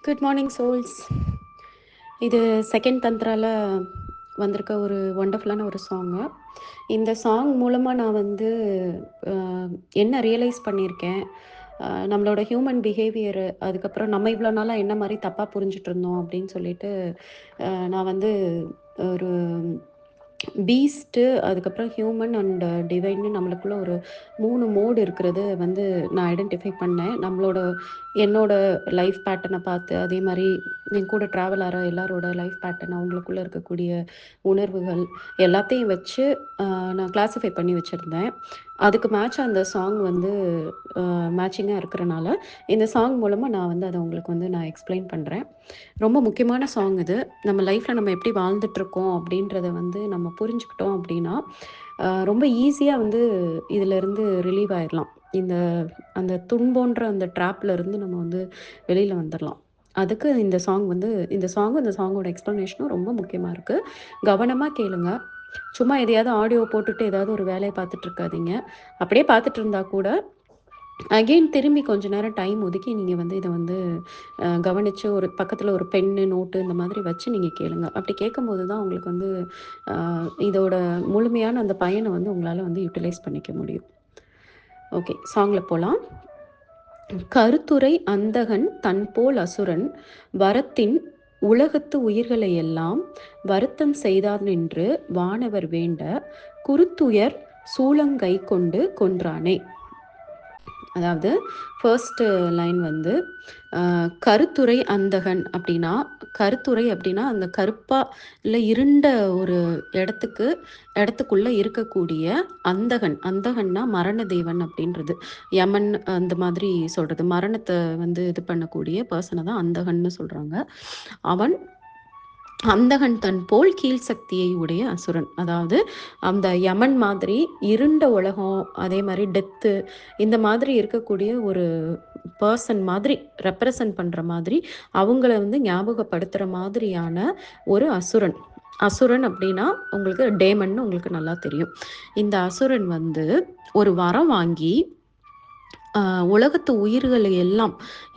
Good morning souls. இது second தந்த்ரால வந்திருக்க ஒரு ஒண்டர்ஃபுல்லான ஒரு சாங்கு. இந்த சாங் மூலமாக நான் வந்து என்ன ரியலைஸ் பண்ணியிருக்கேன், நம்மளோட ஹியூமன் பிஹேவியரு, அதுக்கப்புறம் நம்ம இவ்வளோ நாளாக என்ன மாதிரி தப்பாக புரிஞ்சுட்டு இருந்தோம் அப்படின்னு சொல்லிட்டு நான் வந்து ஒரு பீஸ்ட்டு, அதுக்கப்புறம் ஹியூமன் அண்ட் டிவைன்னு நம்மளுக்குள்ள ஒரு 3 மோடு இருக்கிறது வந்து நான் ஐடென்டிஃபை பண்ணேன். என்னோட லைஃப் பேட்டர்னை பார்த்து, அதே மாதிரி என் கூட ட்ராவல் ஆகிற எல்லாரோட லைஃப் பேட்டர்ன், அவங்களுக்குள்ள இருக்கக்கூடிய உணர்வுகள் எல்லாத்தையும் வச்சு நான் கிளாஸிஃபை பண்ணி வச்சுருந்தேன். அதுக்கு மேட்சாக அந்த சாங் வந்து மேட்சிங்காக இருக்கிறனால, இந்த சாங் மூலமாக நான் வந்து அதை உங்களுக்கு வந்து நான் எக்ஸ்பிளைன் பண்ணுறேன். ரொம்ப முக்கியமான சாங் இது. நம்ம லைஃப்பில் நம்ம எப்படி வாழ்ந்துட்டுருக்கோம் அப்படின்றத வந்து நம்ம புரிஞ்சுக்கிட்டோம் அப்படின்னா, ரொம்ப ஈஸியாக வந்து இதிலேருந்து ரிலீவ் ஆயிடலாம். அந்த துன்போன்ற அந்த ட்ராப்ல இருந்து நம்ம வந்து வெளியில் வந்துடலாம். அதுக்கு இந்த சாங்கும் இந்த சாங்கோட எக்ஸ்ப்ளனேஷனும் ரொம்ப முக்கியமாக இருக்குது. கவனமாக கேளுங்க. சும்மா எதையாவது ஆடியோ போட்டுட்டு ஏதாவது ஒரு வேலையை பார்த்துட்டு இருக்காதீங்க. அப்படியே பார்த்துட்டு இருந்தா கூட அகெயின் திரும்பி கொஞ்ச நேரம் டைம் ஒதுக்கி நீங்கள் வந்து இதை வந்து கவனித்து ஒரு பக்கத்தில் ஒரு பென்னு, நோட்டு இந்த மாதிரி வச்சு நீங்கள் கேளுங்க. அப்படி கேட்கும்போது தான் உங்களுக்கு வந்து இதோட முழுமையான அந்த பயனை வந்து உங்களால் வந்து யூட்டிலைஸ் பண்ணிக்க முடியும். ஓகே, சாங்கில் போகலாம். கருத்துரை அந்தகன் தன்போல் அசுரன் வரத்தின் உலகத்து உயிர்களை எல்லாம் வருத்தம் செய்தார் நின்று வானவர் வேண்ட குருத்துயர் சூளங்கை கொண்டு கொன்றானே. அதாவது ஃபர்ஸ்ட் லைன் வந்து கருத்துரை அந்தகன் அப்படின்னா, கருத்துரை அப்படின்னா அந்த கருப்பாக இல்லை இருண்ட ஒரு இடத்துக்குள்ளே இருக்கக்கூடிய அந்தகன். அந்தகன்னா மரண தேவன் அப்படின்றது. யமன் அந்த மாதிரி சொல்கிறது. மரணத்தை வந்து இது பண்ணக்கூடிய பர்சனை தான் அந்தகன்னு சொல்கிறாங்க. அவன் அந்தகன் தன் போல் கீழ் சக்தியை உடைய அசுரன். அதாவது அந்த யமன் மாதிரி இருண்ட உலகம், அதே மாதிரி டெத்து, இந்த மாதிரி இருக்கக்கூடிய ஒரு பர்சன் மாதிரி ரெப்ரசன்ட் பண்ணுற மாதிரி, அவங்கள வந்து ஞாபகப்படுத்துகிற மாதிரியான ஒரு அசுரன். அசுரன் அப்படின்னா உங்களுக்கு டேமன்னு உங்களுக்கு நல்லா தெரியும். இந்த அசுரன் வந்து ஒரு வரம் வாங்கி உலகத்து உயிர்கள் எல்லாம்,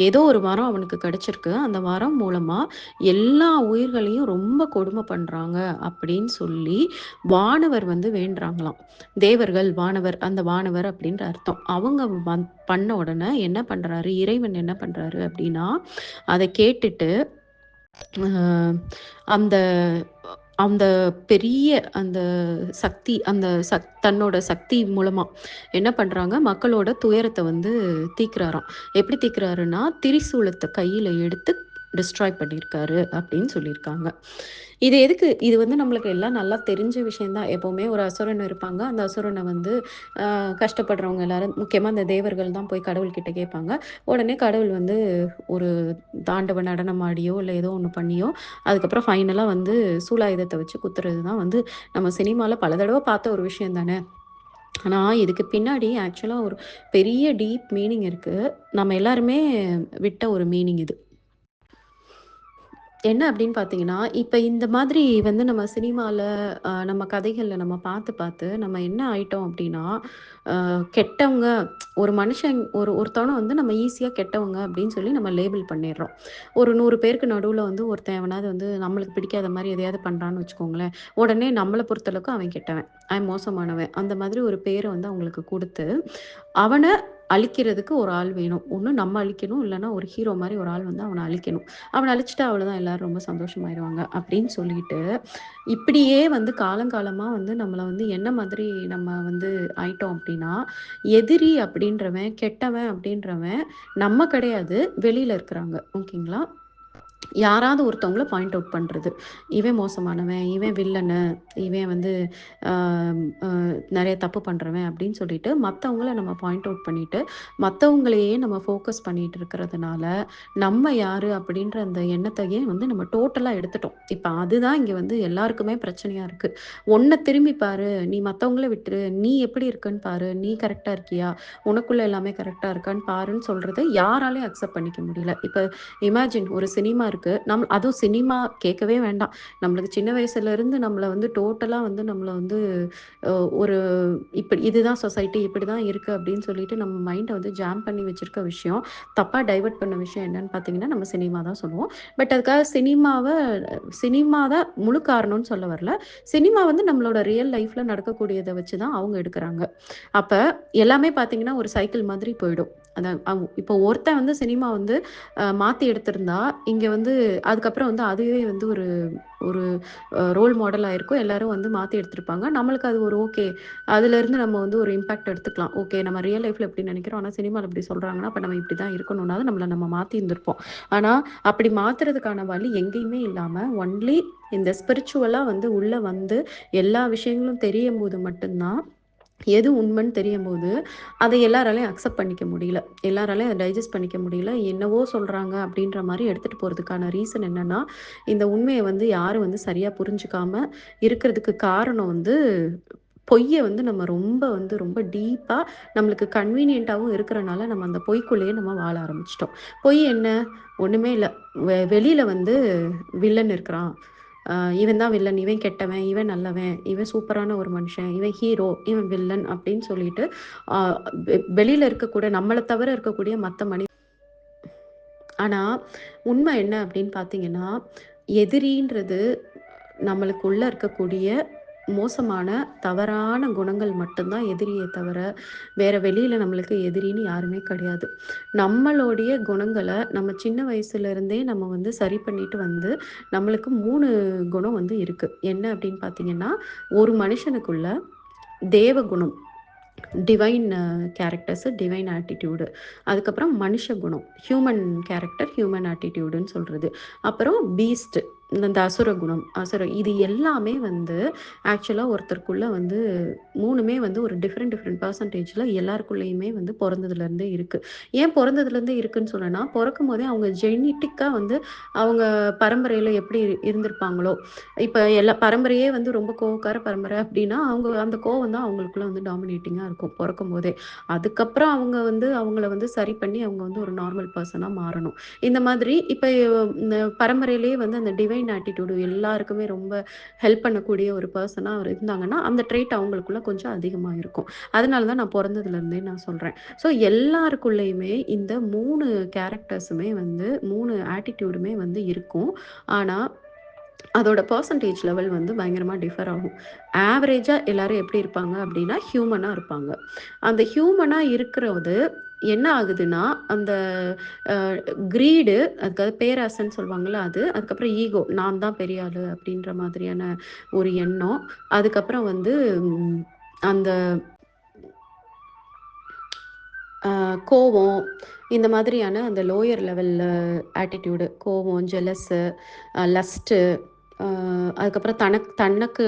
ஏதோ ஒரு வரம் அவனுக்கு கிடைச்சிருக்கு. அந்த வரம் மூலமாக எல்லா உயிர்களையும் ரொம்ப கொடுமை பண்ணுறாங்க அப்படின்னு சொல்லி வானவர் வந்து வேண்டுறாங்களாம். தேவர்கள், வானவர், அந்த வானவர் அப்படின்ற அர்த்தம். அவங்க பண்ண உடனே என்ன பண்ணுறாரு, இறைவன் என்ன பண்ணுறாரு அப்படின்னா, அதை கேட்டுட்டு அந்த அந்த பெரிய அந்த சக்தி, தன்னோட சக்தி மூலமா என்ன பண்றாங்க, மக்களோட துயரத்தை வந்து தீர்க்கிறாராம். எப்படி தீர்க்கிறாருன்னா, திரிசூலத்தை கையில எடுத்து டிஸ்ட்ராய் பண்ணியிருக்காரு அப்படின்னு சொல்லியிருக்காங்க. இது வந்து நம்மளுக்கு எல்லாம் நல்லா தெரிஞ்ச விஷயம்தான். எப்போவுமே ஒரு அசுரன் இருப்பாங்க. அந்த அசுரனை வந்து கஷ்டப்படுறவங்க எல்லாரும், முக்கியமாக அந்த தேவர்கள் தான் போய் கடவுள்கிட்ட கேட்பாங்க. உடனே கடவுள் வந்து ஒரு தாண்டவ நடனம் ஆடியோ இல்லை ஏதோ ஒன்று பண்ணியோ அதுக்கப்புறம் ஃபைனலாக வந்து சூலாயுதத்தை வச்சு குத்துறது தான் வந்து நம்ம சினிமாவில் பல தடவை பார்த்த ஒரு விஷயம் தானே. ஆனால் இதுக்கு பின்னாடி ஆக்சுவலாக ஒரு பெரிய டீப் மீனிங் இருக்குது. நம்ம எல்லாருமே விட்ட ஒரு மீனிங் இது. என்ன அப்படின்னு பார்த்தீங்கன்னா, இப்ப இந்த மாதிரி வந்து நம்ம சினிமால, நம்ம கதைகள்ல நம்ம பார்த்து, பார்த்து நம்ம என்ன ஆயிட்டோம் அப்படின்னா, கெட்டவங்க, ஒரு மனுஷன் ஒருத்தவன வந்து நம்ம ஈஸியா கெட்டவங்க அப்படின்னு சொல்லி நம்ம லேபிள் பண்ணிடுறோம். ஒரு 100 பேருக்கு நடுவுல வந்து ஒருத்தன் எவனாவது வந்து நம்மளுக்கு பிடிக்காத மாரி எதையாவது பண்றான்னு வச்சுக்கோங்களேன், உடனே நம்மள பொறுத்தளவுக்கு அவன் கெட்டவன், அவன் மோசமானவன், அந்த மாதிரி ஒரு பேர வந்து அவங்களுக்கு குடுத்து, அவன அழிக்கிறதுக்கு ஒரு ஆள் வேணும். ஒண்ணு நம்ம அழிக்கணும், இல்லன்னா ஒரு ஹீரோ மாரி ஒரு ஆள் வந்து அவன அழிக்கணும். அவன அழிச்சுட்டா அவ்வளோதான், எல்லாரும் ரொம்ப சந்தோஷமாயிருவாங்க அப்படின்னு சொல்லிட்டு, இப்படியே வந்து காலங்காலமா வந்து நம்மள வந்து என்ன மாதிரி நம்ம வந்து ஆயிட்டோம் அப்படின்னா, எதிரி அப்படின்றவன், கெட்டவன் அப்படின்றவன் நம்ம கிடையாது, வெளியில இருக்கிறாங்க. ஓகேங்களா? யாராவது ஒருத்தவங்கள பாயிண்ட் அவுட் பண்றது. இவன் மோசமானவன், இவன் வில்லனு, இவன் வந்து அ அ நெறைய தப்பு பண்றவன் அப்படின்னு சொல்லிட்டு மத்தவங்கள நம்ம பாயிண்ட் அவுட் பண்ணிட்டு, மத்தவங்களையே நம்ம ஃபோக்கஸ் பண்ணிட்டு இருக்கிறதுனால, நம்ம யாரு அப்படின்ற அந்த எண்ணத்தையே வந்து நம்ம டோட்டலா எடுத்துட்டோம். இப்ப அதுதான் இங்க வந்து எல்லாருக்குமே பிரச்சனையா இருக்கு. உன்ன திரும்பி பாரு, நீ மத்தவங்கள விட்டுரு, நீ எப்படி இருக்கன்னு பாரு, நீ கரெக்ட்டா இருக்கியா? உனக்குள்ள எல்லாமே கரெக்ட்டா இருக்கான்னு பாருன்னு சொல்றத யாராலயும் அக்செப்ட் பண்ணிக்க முடியல. இப்ப இமேஜின், ஒரு சினிமா இருக்கு. அதுவும் சினிமா கேட்கவே வேண்டாம். நம்மளுக்கு சின்ன வயசுலேருந்து நம்மள வந்து டோட்டலா வந்து நம்மள வந்து அ ஒரு இதுதான் சொசைட்டி இப்படிதான் இருக்கு அப்படின்னு சொல்லிட்டு நம்ம மைண்ட வந்து ஜாம் பண்ணி வச்சிருக்க விஷயம், தப்பா டைவர்ட் பண்ண விஷயம் என்னன்னு பார்த்தீங்கன்னா, நம்ம சினிமா தான் சொல்லுவோம். பட் அதுக்காக சினிமா தான் முழு காரணம்னு சொல்ல வரல. சினிமா வந்து நம்மளோட ரியல் லைஃப்ல நடக்கக்கூடியத வச்சு தான் அவங்க எடுக்குறாங்க. அப்ப எல்லாமே பார்த்தீங்கன்னா, ஒரு சைக்கிள் மாதிரி போயிடும். அதான் இப்போ ஒருத்தன் வந்து சினிமா வந்து மாத்தி எடுத்திருந்தா, இங்க வந்து அதுக்கப்புறம் வந்து அதுவே வந்து ஒரு ஒரு ரோல் மாடலா இருக்கும். எல்லாரும் வந்து மாத்தி எடுத்திருப்பாங்க. நம்மளுக்கு அது ஒரு ஓகே. அதுலருந்து நம்ம வந்து ஒரு இம்பாக்ட் எடுத்துக்கலாம். ஓகே நம்ம ரியல் லைஃப்ல இப்படி நெனைக்கிறோம். ஆனா சினிமால இப்படி சொல்றாங்கன்னா, அப்ப நம்ம இப்படி தான் இருக்கணும்னாவது நம்ம மாத்தி இருந்திருப்போம். ஆனா, அப்படி மாத்துறதுக்கான வழி எங்கேயுமே இல்லாம, ஒன்லி இந்த ஸ்பிரிச்சுவலா வந்து உள்ள வந்து எல்லா விஷயங்களும் தெரியும்போது மட்டும் தான் எது உண்மைன்னு தெரியும்போது, அத எல்லாராலயும் அக்செப்ட் பண்ணிக்க முடியல. எல்லாராலயும் அத டைஜஸ்ட் பண்ணிக்க முடியல. என்னவோ சொல்றாங்க அப்படின்ற மாரி எடுத்துட்டு போறதுக்கான ரீசன் என்னன்னா, இந்த உண்மைய வந்து யாரும் வந்து சரியா புரிஞ்சுக்காம இருக்கிறதுக்கு காரணம் வந்து, பொய்ய வந்து நம்ம ரொம்ப டீப்பா நம்மளுக்கு கன்வீனியன்ட்டாவும் இருக்கிறனால, நம்ம அந்த பொய்க்குள்ளேயே நம்ம வாழ ஆரம்பிச்சுட்டோம். பொய் என்ன? ஒண்ணுமே இல்ல. வெளியில வந்து வில்லன் இருக்கிறான். அ இவன் தான் வில்லன், இவன் கெட்டவன், இவன் நல்லவன், இவன் சூப்பரான ஒரு மனுஷன், இவன் ஹீரோ, இவன் வில்லன் அப்படின்னு சொல்லிட்டு, அ வெளியில இருக்கக்கூடிய நம்மள தவிர இருக்கக்கூடிய மத்த ஆனா, உண்மை என்ன அப்படின்னு பார்த்தீங்கன்னா, எதிரின்றது நம்மளுக்குள்ள இருக்கக்கூடிய மோசமான, தவறான குணங்கள் மட்டும் தான் எதிரியே தவிர, வேற வெளியில நம்மளுக்கு எதிரின்னு யாருமே கிடையாது. நம்மளுடைய குணங்கள நம்ம சின்ன வயசுலருந்தே நம்ம வந்து சரி பண்ணிட்டு வந்து, நம்மளுக்கு 3 குணம் வந்து இருக்கு. என்ன அப்படின்னு பார்த்தீங்கன்னா, ஒரு மனுஷனுக்குள்ள தேவ குணம். Divine characters, divine attitude. அதுக்கப்புறம் மனுஷ குணம். ஹியூமன் கேரக்டர், ஹியூமன் ஆட்டிட்யூடுன்னு சொல்றது. அப்புறம் பீஸ்ட் இந்த அசுர குணம். இது எல்லாமே வந்து ஆக்சுவலா ஒருத்தருக்குள்ள வந்து 3மே வந்து ஒரு டிஃபரெண்ட் பெர்சன்டேஜ்ல எல்லாருக்குள்ளயுமே வந்து பொறந்ததுலேருந்தே இருக்கு. ஏன் பொறந்ததுலேருந்தே இருக்குன்னு சொன்னேன்னா, பொறக்கும்போதே அவங்க ஜெனிட்டிக்கா வந்து அவங்க பரம்பரையில எப்படி இருந்திருப்பாங்களோ, இப்ப எல்லா பரம்பரையே வந்து ரொம்ப கோவக்கார பரம்பரை அப்படின்னா, அவங்க அந்த கோவம் தான் அவங்களுக்குள்ள வந்து டாமினேட்டிங்கா இருக்கும் பொறக்கும்போதே. அதுக்கப்புறம் அவங்க வந்து அவங்கள வந்து சரி பண்ணி அவங்க வந்து ஒரு நார்மல் பெர்சனா மாறணும். இந்த மாதிரி இப்ப இந்த பரம்பரையிலேயே வந்து அந்த டிவைன் ஆட்டிட்யூட் எல்லாருக்குமே ரொம்ப ஹெல்ப் பண்ணக்கூடிய ஒரு பெர்சனா இருந்தாங்கன்னா, அந்த ட்ரெய்ட் அவங்களுக்குள்ள கொஞ்சம் அதிகமா இருக்கும். அதனால தான் நான் பொறந்ததுலருந்தே நான் சொல்றேன். ஸோ எல்லாருக்குள்ளயுமே இந்த 3 கேரக்டர்ஸுமே வந்து 3 ஆட்டிட்யூடுமே வந்து இருக்கும். ஆனா அதோட பெர்சன்டேஜ் லெவல் வந்து பயங்கரமா டிஃபர் ஆகும். ஆவரேஜா எல்லாரும் எப்படி இருப்பாங்க அப்படின்னா, ஹியூமனா இருப்பாங்க. அந்த ஹியூமனா இருக்கிறது என்ன ஆகுதுன்னா, அந்த அ கிரீடு அதுக்காக பேராசைன்னு சொல்லுவாங்கல்ல அது. அதுக்கப்புறம் ஈகோ நான் தான் பெரிய ஆளு அப்படின்ற மாதிரியான ஒரு எண்ணம். அதுக்கப்புறம் வந்து ம் அந்த கோவம், இந்த மாதிரியான அந்த லோயர் லெவல்ல ஆட்டிட்யூடு கோவம், ஜெலஸு, லஸ்ட்டு அ அதுக்கப்புறம் தனக்கு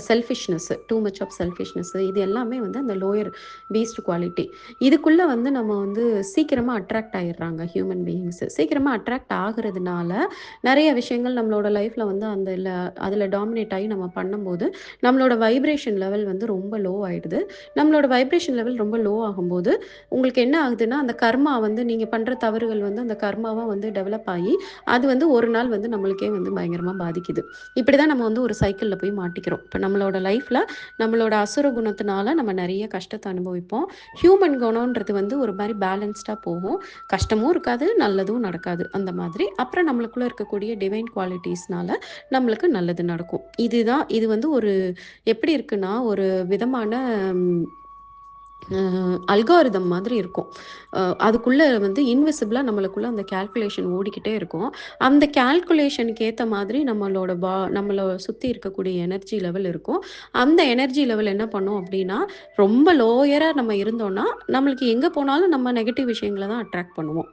selfishness too much of selfishness இது எல்லாமே வந்து அந்த லோயர் பீஸ்ட் குவாலிட்டி. இதுக்குள்ள வந்து நம்ம வந்து சீக்கிரமா அட்ராக்ட் ஆயிடுறாங்க ஹியூமன் பீயிங்ஸ். சீக்கிரமா அட்ராக்ட் ஆகுறதுனால, நெறைய விஷயங்கள் நம்மளோட லைஃப்ல வந்து அதில டாமினேட் ஆகி நம்ம பண்ணும்போது, நம்மளோட வைப்ரேஷன் லெவல் வந்து ரொம்ப லோ ஆயிடுது. நம்மளோட வைப்ரேஷன் லெவல் ரொம்ப லோ ஆகும்போது, உங்களுக்கு என்ன ஆகுதுன்னா, அந்த கர்மா வந்து நீங்க பண்ற தவறுகள் வந்து அந்த கர்மாவா வந்து டெவலப் ஆயி, அது வந்து ஒரு நாள் வந்து நம்மளுக்கே வந்து பயங்கரமா பாதிக்குது. இப்படிதான் நம்ம வந்து ஒரு சைக்கிள்ல போய் மாட்டிக்கிறோம். இப்ப நம்மளோட லைஃப்ல நம்மளோட அசுர குணத்தினால நம்ம நெறைய கஷ்டத்த அனுபவிப்போம். ஹியூமன் குணம்ன்றது வந்து ஒரு மாரி பேலன்ஸ்டா போகும். கஷ்டமும் இருக்காது, நல்லதும் நடக்காது. அந்த மாதிரி. அப்புறம் நம்மளுக்குள்ள இருக்கக்கூடிய டிவைன் குவாலிட்டீஸ்னால நம்மளுக்கு நல்லது நடக்கும். இது வந்து ஒரு எப்படி இருக்குன்னா, ஒரு விதமான ம் அ அல்காரிதம் மாதிரி இருக்கும். அதுக்குள்ள வந்து இன்விசிபிளா நம்மளுக்குள்ள அந்த கால்குலேஷன் ஓடிக்கிட்டே இருக்கும். அந்த கால்குலேஷனுக்கு ஏத்த மாதிரி நம்மள சுத்தி இருக்கக்கூடிய எனர்ஜி லெவல் இருக்கும். அந்த எனர்ஜி லெவல் என்ன பண்ணும் அப்டின்னா, ரொம்ப லோயரா நம்ம இருந்தோம்னா, நம்மளுக்கு எங்க போனாலும் நம்ம நெகட்டிவ் விஷயங்கள தான் அட்ராக்ட் பண்ணுவோம்.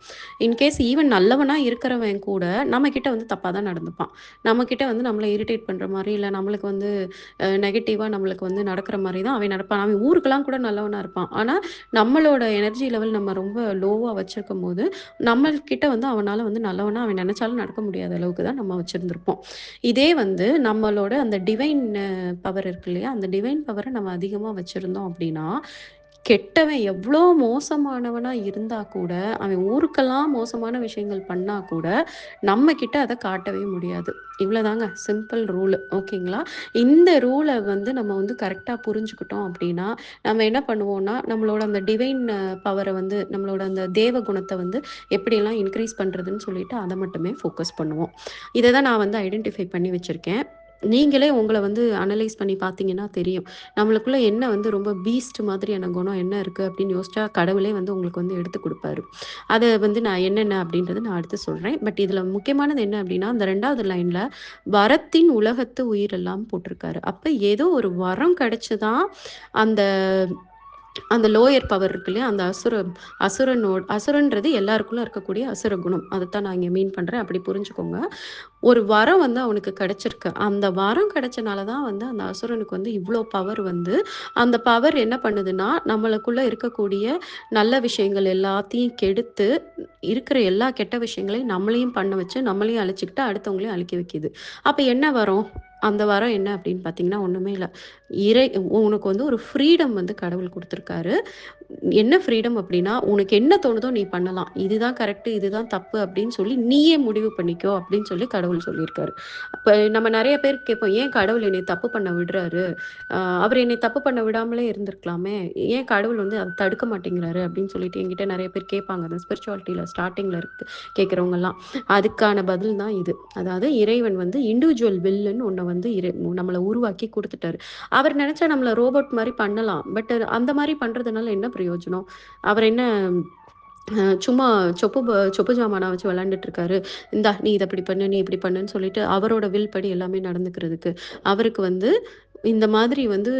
இன்கேஸ் ஈவன் நல்லவனா இருக்கிறவன் கூட நம்மகிட்ட வந்து தப்பா தான் நடந்துப்பான். நம்மகிட்ட வந்து நம்மள இரிட்டேட் பண்ற மாரி, இல்ல நம்மளுக்கு வந்து நெகட்டிவா நம்மளுக்கு வந்து நடக்கிற மாரி தான் அவன் நடப்பான். அவன் ஊருக்கெல்லாம் கூட நல்லவனா இருப்பான். ஆனா, நம்மளோட எனர்ஜி லெவல் நம்ம ரொம்ப லோவா வச்சிருக்கும்போது, நம்மள்கிட்ட வந்து அவனால வந்து நல்லவனா அவன் நெனச்சாலும் நடக்க முடியாத அளவுக்கு தான் நம்ம வச்சிருந்திருப்போம். இதே வந்து நம்மளோட அந்த டிவைன் பவர் இருக்கு இல்லையா? அந்த டிவைன் பவர நம்ம அதிகமா வச்சிருந்தோம் அப்டின்னா, கெட்டவன் எவ்வளோ மோசமானவனா இருந்தா கூட, அவன் ஊருக்கெல்லாம் மோசமான விஷயங்கள் பண்ணா கூட, நம்ம கிட்ட அத காட்டவே முடியாது. இவ்வளோதாங்க சிம்பிள் ரூலு. ஓகேங்களா? இந்த ரூல வந்து நம்ம வந்து கரெக்ட்டா புரிஞ்சுக்கிட்டோம் அப்படின்னா, நம்ம என்ன பண்ணுவோம்னா, நம்மளோட அந்த டிவைன் பவர வந்து நம்மளோட அந்த தேவ குணத்த வந்து எப்படியெல்லாம் இன்க்ரீஸ் பண்றதுன்னு சொல்லிட்டு அத மட்டுமே ஃபோக்கஸ் பண்ணுவோம். இத தான் நான் வந்து ஐடென்டிஃபை பண்ணி வச்சிருக்கேன். நீங்களே உங்கள வந்து அனலைஸ் பண்ணி பார்த்தீங்கன்னா தெரியும். நம்மளுக்குள்ள என்ன வந்து ரொம்ப பீஸ்ட் மாதிரியான குணம் என்ன இருக்கு அப்படின்னு யோசிச்சா, கடவுளே வந்து உங்களுக்கு வந்து எடுத்து குடுப்பாரு. அத வந்து நான் என்னென்ன அப்படின்றத நான் அடுத்து சொல்றேன். பட் இதுல முக்கியமானது என்ன அப்படின்னா, அந்த 2வது லைன்ல "வரத்தின் உலகத்து உயிரெல்லாம்" போட்டிருக்காரு. அப்ப ஏதோ ஒரு வரம் கிடைச்சு தான் அந்த அந்த லோயர் பவர் இருக்கு இல்லையா? அந்த அசுரன்றது எல்லாருக்குள்ள இருக்கக்கூடிய அசுர குணம். அதத்தான் நான் இங்க மீன் பண்றேன். அப்படி புரிஞ்சுக்கோங்க. ஒரு வரம் வந்து அவனுக்கு கிடைச்சிருக்கு. அந்த வரம் கிடைச்சனால தான் வந்து அந்த அசுரனுக்கு வந்து இவ்ளோ பவர் வந்து, அந்த பவர் என்ன பண்ணுதுன்னா, நம்மளுக்குள்ள இருக்கக்கூடிய நல்ல விஷயங்கள் எல்லாத்தையும் கெடுத்து, இருக்கிற எல்லா கெட்ட விஷயங்களையும் நம்மளையும் பண்ண வச்சு, நம்மளையும் அழிச்சுக்கிட்டு, அடுத்தவங்களையும் அழிக்க வைக்குது. அப்ப என்ன வரம்? அந்த வரம் என்ன அப்படின்னு பார்த்தீங்கன்னா, ஒண்ணுமே இல்ல. இறை உனக்கு வந்து ஒரு ஃப்ரீடம் வந்து கடவுள் குடுத்துருக்காரு. என்ன ஃப்ரீடம் அப்படின்னா, உனக்கு என்ன தோணுதோ நீ பண்ணலாம். இதுதான் கரெக்ட்டு, இதுதான் தப்பு அப்படின்னு சொல்லி நீயே முடிவு பண்ணிக்கோ அப்படின்னு சொல்லி கடவுள் சொல்லியிருக்காரு. அப்ப நம்ம நெறைய பேர் கேட்போம், ஏன் கடவுள் என்னைய தப்பு பண்ண விடுறாரு? அ அவர் என்னைய தப்பு பண்ண விடாமலே இருந்திருக்கலாமே! ஏன் கடவுள் வந்து அத தடுக்க மாட்டேங்கிறாரு? அப்படின்னு சொல்லிட்டு என்கிட்ட நெறைய பேர் கேட்பாங்க. அந்த ஸ்பிரிச்சுவாலிட்டில ஸ்டார்ட்டிங்ல இருக்கு கேட்கிறவங்கலாம். அதுக்கான பதில் தான் இது. அதாவது இறைவன் வந்து இண்டிவிஜுவல் வில்லுன்னு ஒண்ண வந்து நம்மள உருவாக்கி குடுத்துட்டாரு. அவர் நெனச்சா நம்மள ரோபோட் மாரி பண்ணலாம். பட் அந்த மாரி பண்றதுனால என்ன பிரயோஜனம்? அவர் என்ன சும்மா சொப்பு ஜாமானா வச்சு விளையாண்டுட்டு இருக்காரு. இந்தா நீ இத இப்படி பண்ணு, நீ இப்படி பண்ணுன்னு சொல்லிட்டு அவரோட வில் படி எல்லாமே நடந்துக்கிறதுக்கு. அவருக்கு வந்து இந்த மாதிரி வந்து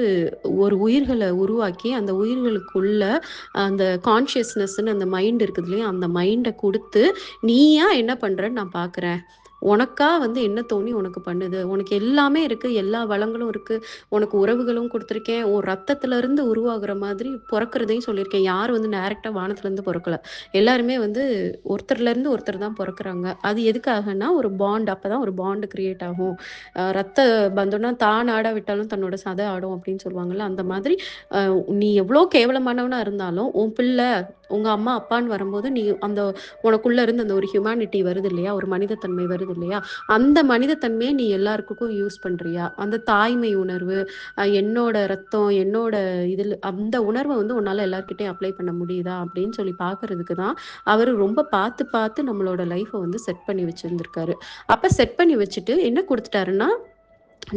ஒரு உயிர்கள உருவாக்கி, அந்த உயிர்களுக்குள்ள அந்த கான்ஷியஸ்னஸ்ன்னு அந்த மைண்ட் இருக்குது இல்லையா? அந்த மைண்ட குடுத்து, நீயா என்ன பண்றன்னு நான் பார்க்குறேன். உனக்கா வந்து என்ன தோணி உனக்கு பண்ணுது? உனக்கு எல்லாமே இருக்கு. எல்லா வளங்களும் இருக்கு. உனக்கு உறவுகளும் குடுத்துருக்கேன். உன் ரத்தத்திலருந்து உருவாகுற மாதிரி பொறக்கிறதையும் சொல்லியிருக்கேன். யாரும் வந்து டைரக்ட்டா வானத்துலருந்து பொறக்கல. எல்லாருமே வந்து ஒருத்தர்லேருந்து ஒருத்தர் தான் பொறக்குறாங்க. அது எதுக்காகன்னா, ஒரு பாண்ட் அப்பதான் ஒரு பாண்ட் கிரியேட் ஆகும். ரத்த பந்தம்னா தான் ஆட விட்டாலும் தன்னோட சதை ஆடும் அப்படின்னு சொல்லுவாங்கல்ல. அந்த மாதிரி அ நீ எவ்வளோ கேவலமானவனா இருந்தாலும், உன் பிள்ளை, உங்க அம்மா, அப்பான்னு வரும்போது நீ அந்த உனக்குள்ள இருந்து அந்த ஒரு ஹியூமானிட்டி வருது இல்லையா? ஒரு மனிதத்தன்மை வருது இல்லையா? அந்த மனிதத்தன்மைய நீ எல்லாருக்கும் யூஸ் பண்றியா? அந்த தாய்மை உணர்வு, என்னோட ரத்தம், என்னோட இதுல அந்த உணர்வ வந்து உன்னால எல்லார்கிட்டயும் அப்ளை பண்ண முடியுதா? அப்படின்னு சொல்லி பார்க்கறதுக்கு தான், அவரு ரொம்ப பார்த்து பார்த்து நம்மளோட லைஃப்ப வந்து செட் பண்ணி வச்சிருந்திருக்காரு. அப்ப செட் பண்ணி வச்சுட்டு என்ன குடுத்துட்டாருன்னா,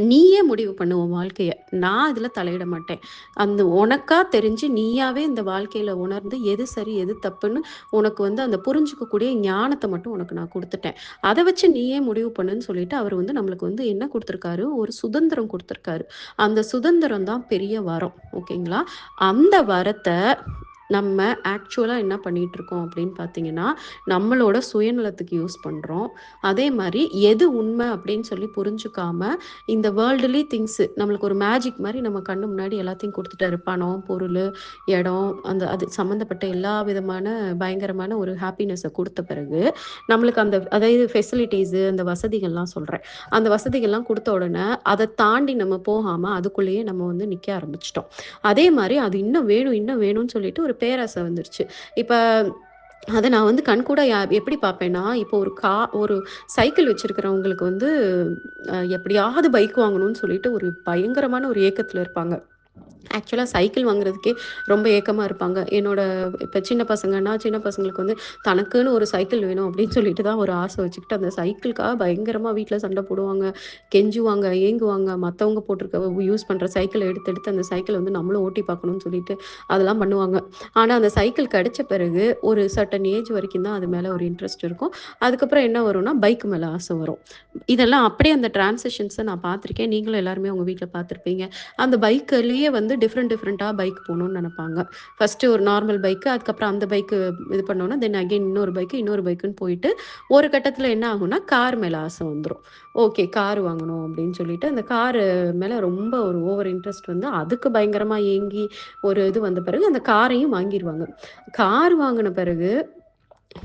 நீயே முடிவு பண்ணு உன் வாழ்க்கைய. நான் இதுல தலையிட மாட்டேன். அந்த உனக்கா தெரிஞ்சு நீயாவே இந்த வாழ்க்கையில உணர்ந்து எது சரி, எது தப்புன்னு உனக்கு வந்து அந்த புரிஞ்சுக்கக்கூடிய ஞானத்த மட்டும் உனக்கு நான் குடுத்துட்டேன். அத வச்சு நீயே முடிவு பண்ணுன்னு சொல்லிட்டு, அவரு வந்து நம்மளுக்கு வந்து என்ன குடுத்துருக்காரு, ஒரு சுதந்திரம் குடுத்துருக்காரு. அந்த சுதந்திரம் தான் பெரிய வரம். ஓகேங்களா? அந்த வரத்த நம்ம ஆக்சுவலா என்ன பண்ணிட்டுருக்கோம் அப்படின்னு பார்த்தீங்கன்னா, நம்மளோட சுயநலத்துக்கு யூஸ் பண்றோம். அதே மாரி எது உண்மை அப்படின்னு சொல்லி புரிஞ்சுக்காம, இந்த வேர்ல்டுலி திங்ஸ் நம்மளுக்கு ஒரு மேஜிக் மாரி நம்ம கண்ணு முன்னாடி எல்லாத்தையும் குடுத்துட்டாரு. பணம், பொருளு, இடம் அது சம்மந்தப்பட்ட எல்லா விதமான பயங்கரமான ஒரு ஹாப்பினஸ குடுத்த பிறகு, நம்மளுக்கு அந்த அதாவது ஃபெசிலிட்டீஸு அந்த வசதிகள்லாம் சொல்றேன். அந்த வசதிகள்லாம் குடுத்த உடனே, அத தாண்டி நம்ம போகாம அதுக்குள்ளேயே நம்ம வந்து நிக்க ஆரம்பிச்சுட்டோம். அதே மாரி அது இன்னும் வேணும், இன்னும் வேணும்னு சொல்லிட்டு ஒரு பேராசை வந்துருச்சு. இப்ப அத நான் வந்து கண்கூடா எப்படி பார்ப்பேன்னா, இப்போ ஒரு சைக்கிள் வச்சிருக்கிறவங்களுக்கு வந்து எப்படியாவது பைக் வாங்கணும்னு சொல்லிட்டு ஒரு பயங்கரமான ஒரு ஏக்கத்துல இருப்பாங்க. ஆக்சுவலா சைக்கிள் வாங்குறதுக்கே ரொம்ப ஏக்கமா இருப்பாங்க. என்னோட இப்ப சின்ன பசங்கன்னா, சின்ன பசங்களுக்கு வந்து தனக்குன்னு ஒரு சைக்கிள் வேணும் அப்படின்னு சொல்லிட்டு தான் ஒரு ஆசை வச்சுக்கிட்டு, அந்த சைக்கிள்க்காக பயங்கரமா வீட்ல சண்டை போடுவாங்க, கெஞ்சுவாங்க, ஏங்குவாங்க. மத்தவங்க போட்டிருக்க யூஸ் பண்ற சைக்கிள எடுத்து எடுத்து அந்த சைக்கிள வந்து நம்மளும் ஓட்டி பார்க்கணும்னு சொல்லிட்டு அதெல்லாம் பண்ணுவாங்க. ஆனா அந்த சைக்கிள் கிடைச்ச பிறகு ஒரு சர்டன் ஏஜ் வரைக்கும் தான் அது மேல ஒரு இன்ட்ரெஸ்ட் இருக்கும். அதுக்கப்புறம் என்ன வரும்னா, பைக் மேல ஆசை வரும். இதெல்லாம் அப்படியே அந்த டிரான்சிஷன்ஸ நான் பார்த்துருக்கேன். நீங்களும் எல்லாருமே உங்க வீட்ல பார்த்துருப்பீங்க. அந்த பைக்குலயே வந்து டிஃப்ரெண்ட்டா பைக் போணும்னு நெனப்பாங்க. ஃபர்ஸ்ட்டு ஒரு நார்மல் பைக்கு, அதுக்கப்புறம் அந்த பைக்கு இது பண்ணோம்னா, தென் அகைன் இன்னொரு பைக்குன்னு போயிட்டு, ஒரு கட்டத்தில என்ன ஆகும்னா, கார் மேல ஆசை வந்துரும். ஓகே கார் வாங்கணும் அப்படின்னு சொல்லிட்டு, அந்த காரு மேல ரொம்ப ஒரு ஓவர் இன்ட்ரெஸ்ட் வந்து, அதுக்கு பயங்கரமா ஏங்கி ஒரு இது வந்த பிறகு, அந்த காரையும் வாங்கிருவாங்க. கார் வாங்குன பிறகு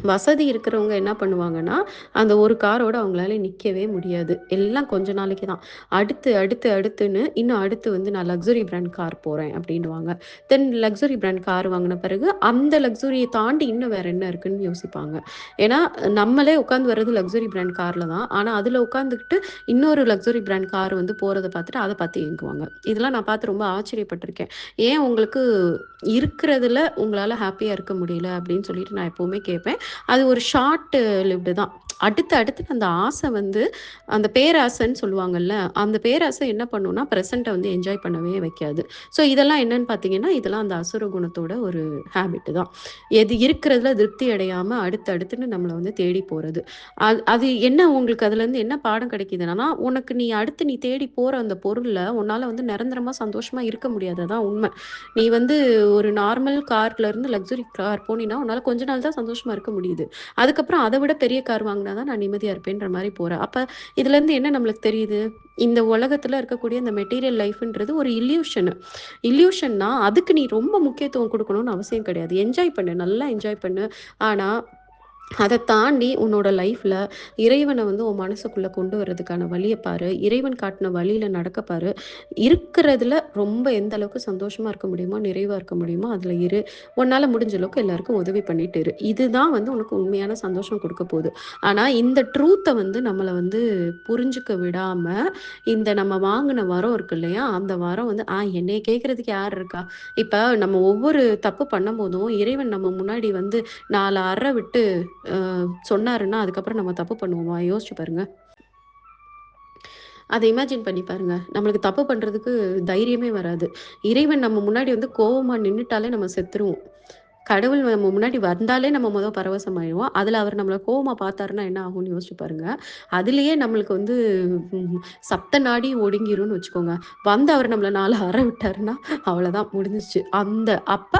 வசதி இருக்கிறவங்க என்ன பண்ணுவாங்கன்னா, அந்த ஒரு காரோட அவங்களால நிக்கவே முடியாது. எல்லாம் கொஞ்ச நாளைக்கு தான். அடுத்து, அடுத்து, அடுத்துன்னு இன்னும் அடுத்து வந்து நான் லக்ஸுரி பிராண்ட் கார் போறேன் அப்டின்னுவாங்க. தென் லக்ஸுரி பிராண்ட் கார் வாங்குன பிறகு, அந்த லக்ஸுரிய தாண்டி இன்னும் வேற என்ன இருக்குன்னு யோசிப்பாங்க. ஏன்னா, நம்மளே உட்காந்து வர்றது லக்ஸுரி பிராண்ட் கார்ல தான். ஆனா, அதுல உட்காந்துக்கிட்டு இன்னொரு லக்ஸுரி பிராண்ட் கார் வந்து போறத பார்த்துட்டு, அத பார்த்து ஏங்குவாங்க. இதெல்லாம் நான் பார்த்து ரொம்ப ஆச்சரியப்பட்டுருக்கேன். ஏன் உங்களுக்கு இருக்கிறதுல உங்களால ஹேப்பியா இருக்க முடியல? அப்டின்னு சொல்லிட்டு நான் எப்பவுமே கேட்பேன். அது ஒரு ஷார்ட் லிவ்டு தான். அடுத்து அடுத்து அந்த ஆசை வந்து அந்த பேராசைன்னு சொல்லுவாங்கல்ல, அந்த பேராசை என்ன பண்ணும்னா, பிரசன்ட்ட வந்து என்ஜாய் பண்ணவே வைக்காது. ஸோ இதெல்லாம் என்னன்னு பார்த்தீங்கன்னா, இதெல்லாம் அந்த அசுர குணத்தோட ஒரு ஹேபிட் தான். எது இருக்கிறதுல திருப்தி அடையாம அடுத்து அடுத்துன்னு நம்மள வந்து தேடி போறது. அது என்ன உங்களுக்கு அதுலேருந்து என்ன பாடம் கிடைக்குதுன்னா, உனக்கு நீ தேடி போற அந்த பொருள்ல உன்னால வந்து நிரந்தரமா சந்தோஷமா இருக்க முடியாது. அதான் உண்ம. நீ வந்து ஒரு நார்மல் கார்லருந்து லக்ஸுரி கார் போனீன்னா, உன்னால கொஞ்ச நாள் தான் சந்தோஷமா இருக்க முடியுது. அதுக்கப்புறம் அத விட பெரிய கார் வாங்குனா தான் நான் நிம்மதியா இருப்பேன்ற மாரி போற. அப்ப இதுலருந்து என்ன நம்மளுக்கு தெரியுது? இந்த உலகத்துல இருக்கக்கூடிய இந்த மெட்டீரியல் லைஃப்ன்றது ஒரு இல்யூஷனு. இல்யூஷன்னா அதுக்கு நீ ரொம்ப முக்கியத்துவம் குடுக்கணும்னு அவசியம் கிடையாது. என்ஜாய் பண்ணு. நல்லா என்ஜாய் பண்ணு. ஆனா அத தாண்டி உன்னோட லைஃப்ல இறைவன வந்து உன் மனசுக்குள்ள கொண்டு வரதுக்கான வழிய பாரு. இறைவன் காட்டுன வழியில நடக்க பாரு. இருக்கிறதுல ரொம்ப எந்த அளவுக்கு சந்தோஷமா இருக்க முடியுமோ, நிறைவா இருக்க முடியுமோ, அதுல இரு. உன்னால முடிஞ்ச அளவுக்கு எல்லாருக்கும் உதவி பண்ணிட்டு இரு. இதுதான் வந்து உனக்கு உண்மையான சந்தோஷம் குடுக்க போது. ஆனா, இந்த ட்ரூத்த வந்து நம்மள வந்து புரிஞ்சுக்க விடாம, இந்த நம்ம வாங்குன வரம் இருக்கு இல்லையா? அந்த வரம் வந்து என்னைய கேட்கறதுக்கு யார் இருக்கா? இப்ப நம்ம ஒவ்வொரு தப்பு பண்ணும்போதும், இறைவன் நம்ம முன்னாடி வந்து 4 அற விட்டு சொன்னாருன்னா, அதுக்கப்புறம் நம்ம தப்பு பண்ணுவோமா? யோசிச்சு பாருங்க. அத இமேஜின் பண்ணி பாருங்க. நம்மளுக்கு தப்பு பண்றதுக்கு தைரியமே வராது. இறைவன் நம்ம முன்னாடி வந்து கோவமா நின்னுட்டாலே நம்ம செத்துருவோம். கடவுள் நம்ம முன்னாடி வந்தாலே நம்ம பரவசமாயிருவோம். அதுல அவர் நம்மள கோவமா பார்த்தாருன்னா என்ன ஆகும்னு யோசிச்சு பாருங்க. அதிலேயே நம்மளுக்கு வந்து ம் சப்த நாடி ஒடுங்கிரும்னு வச்சுக்கோங்க. வந்து அவர் நம்மள 4 அற விட்டாருன்னா, அவ்வளோதான் முடிஞ்சிருச்சு.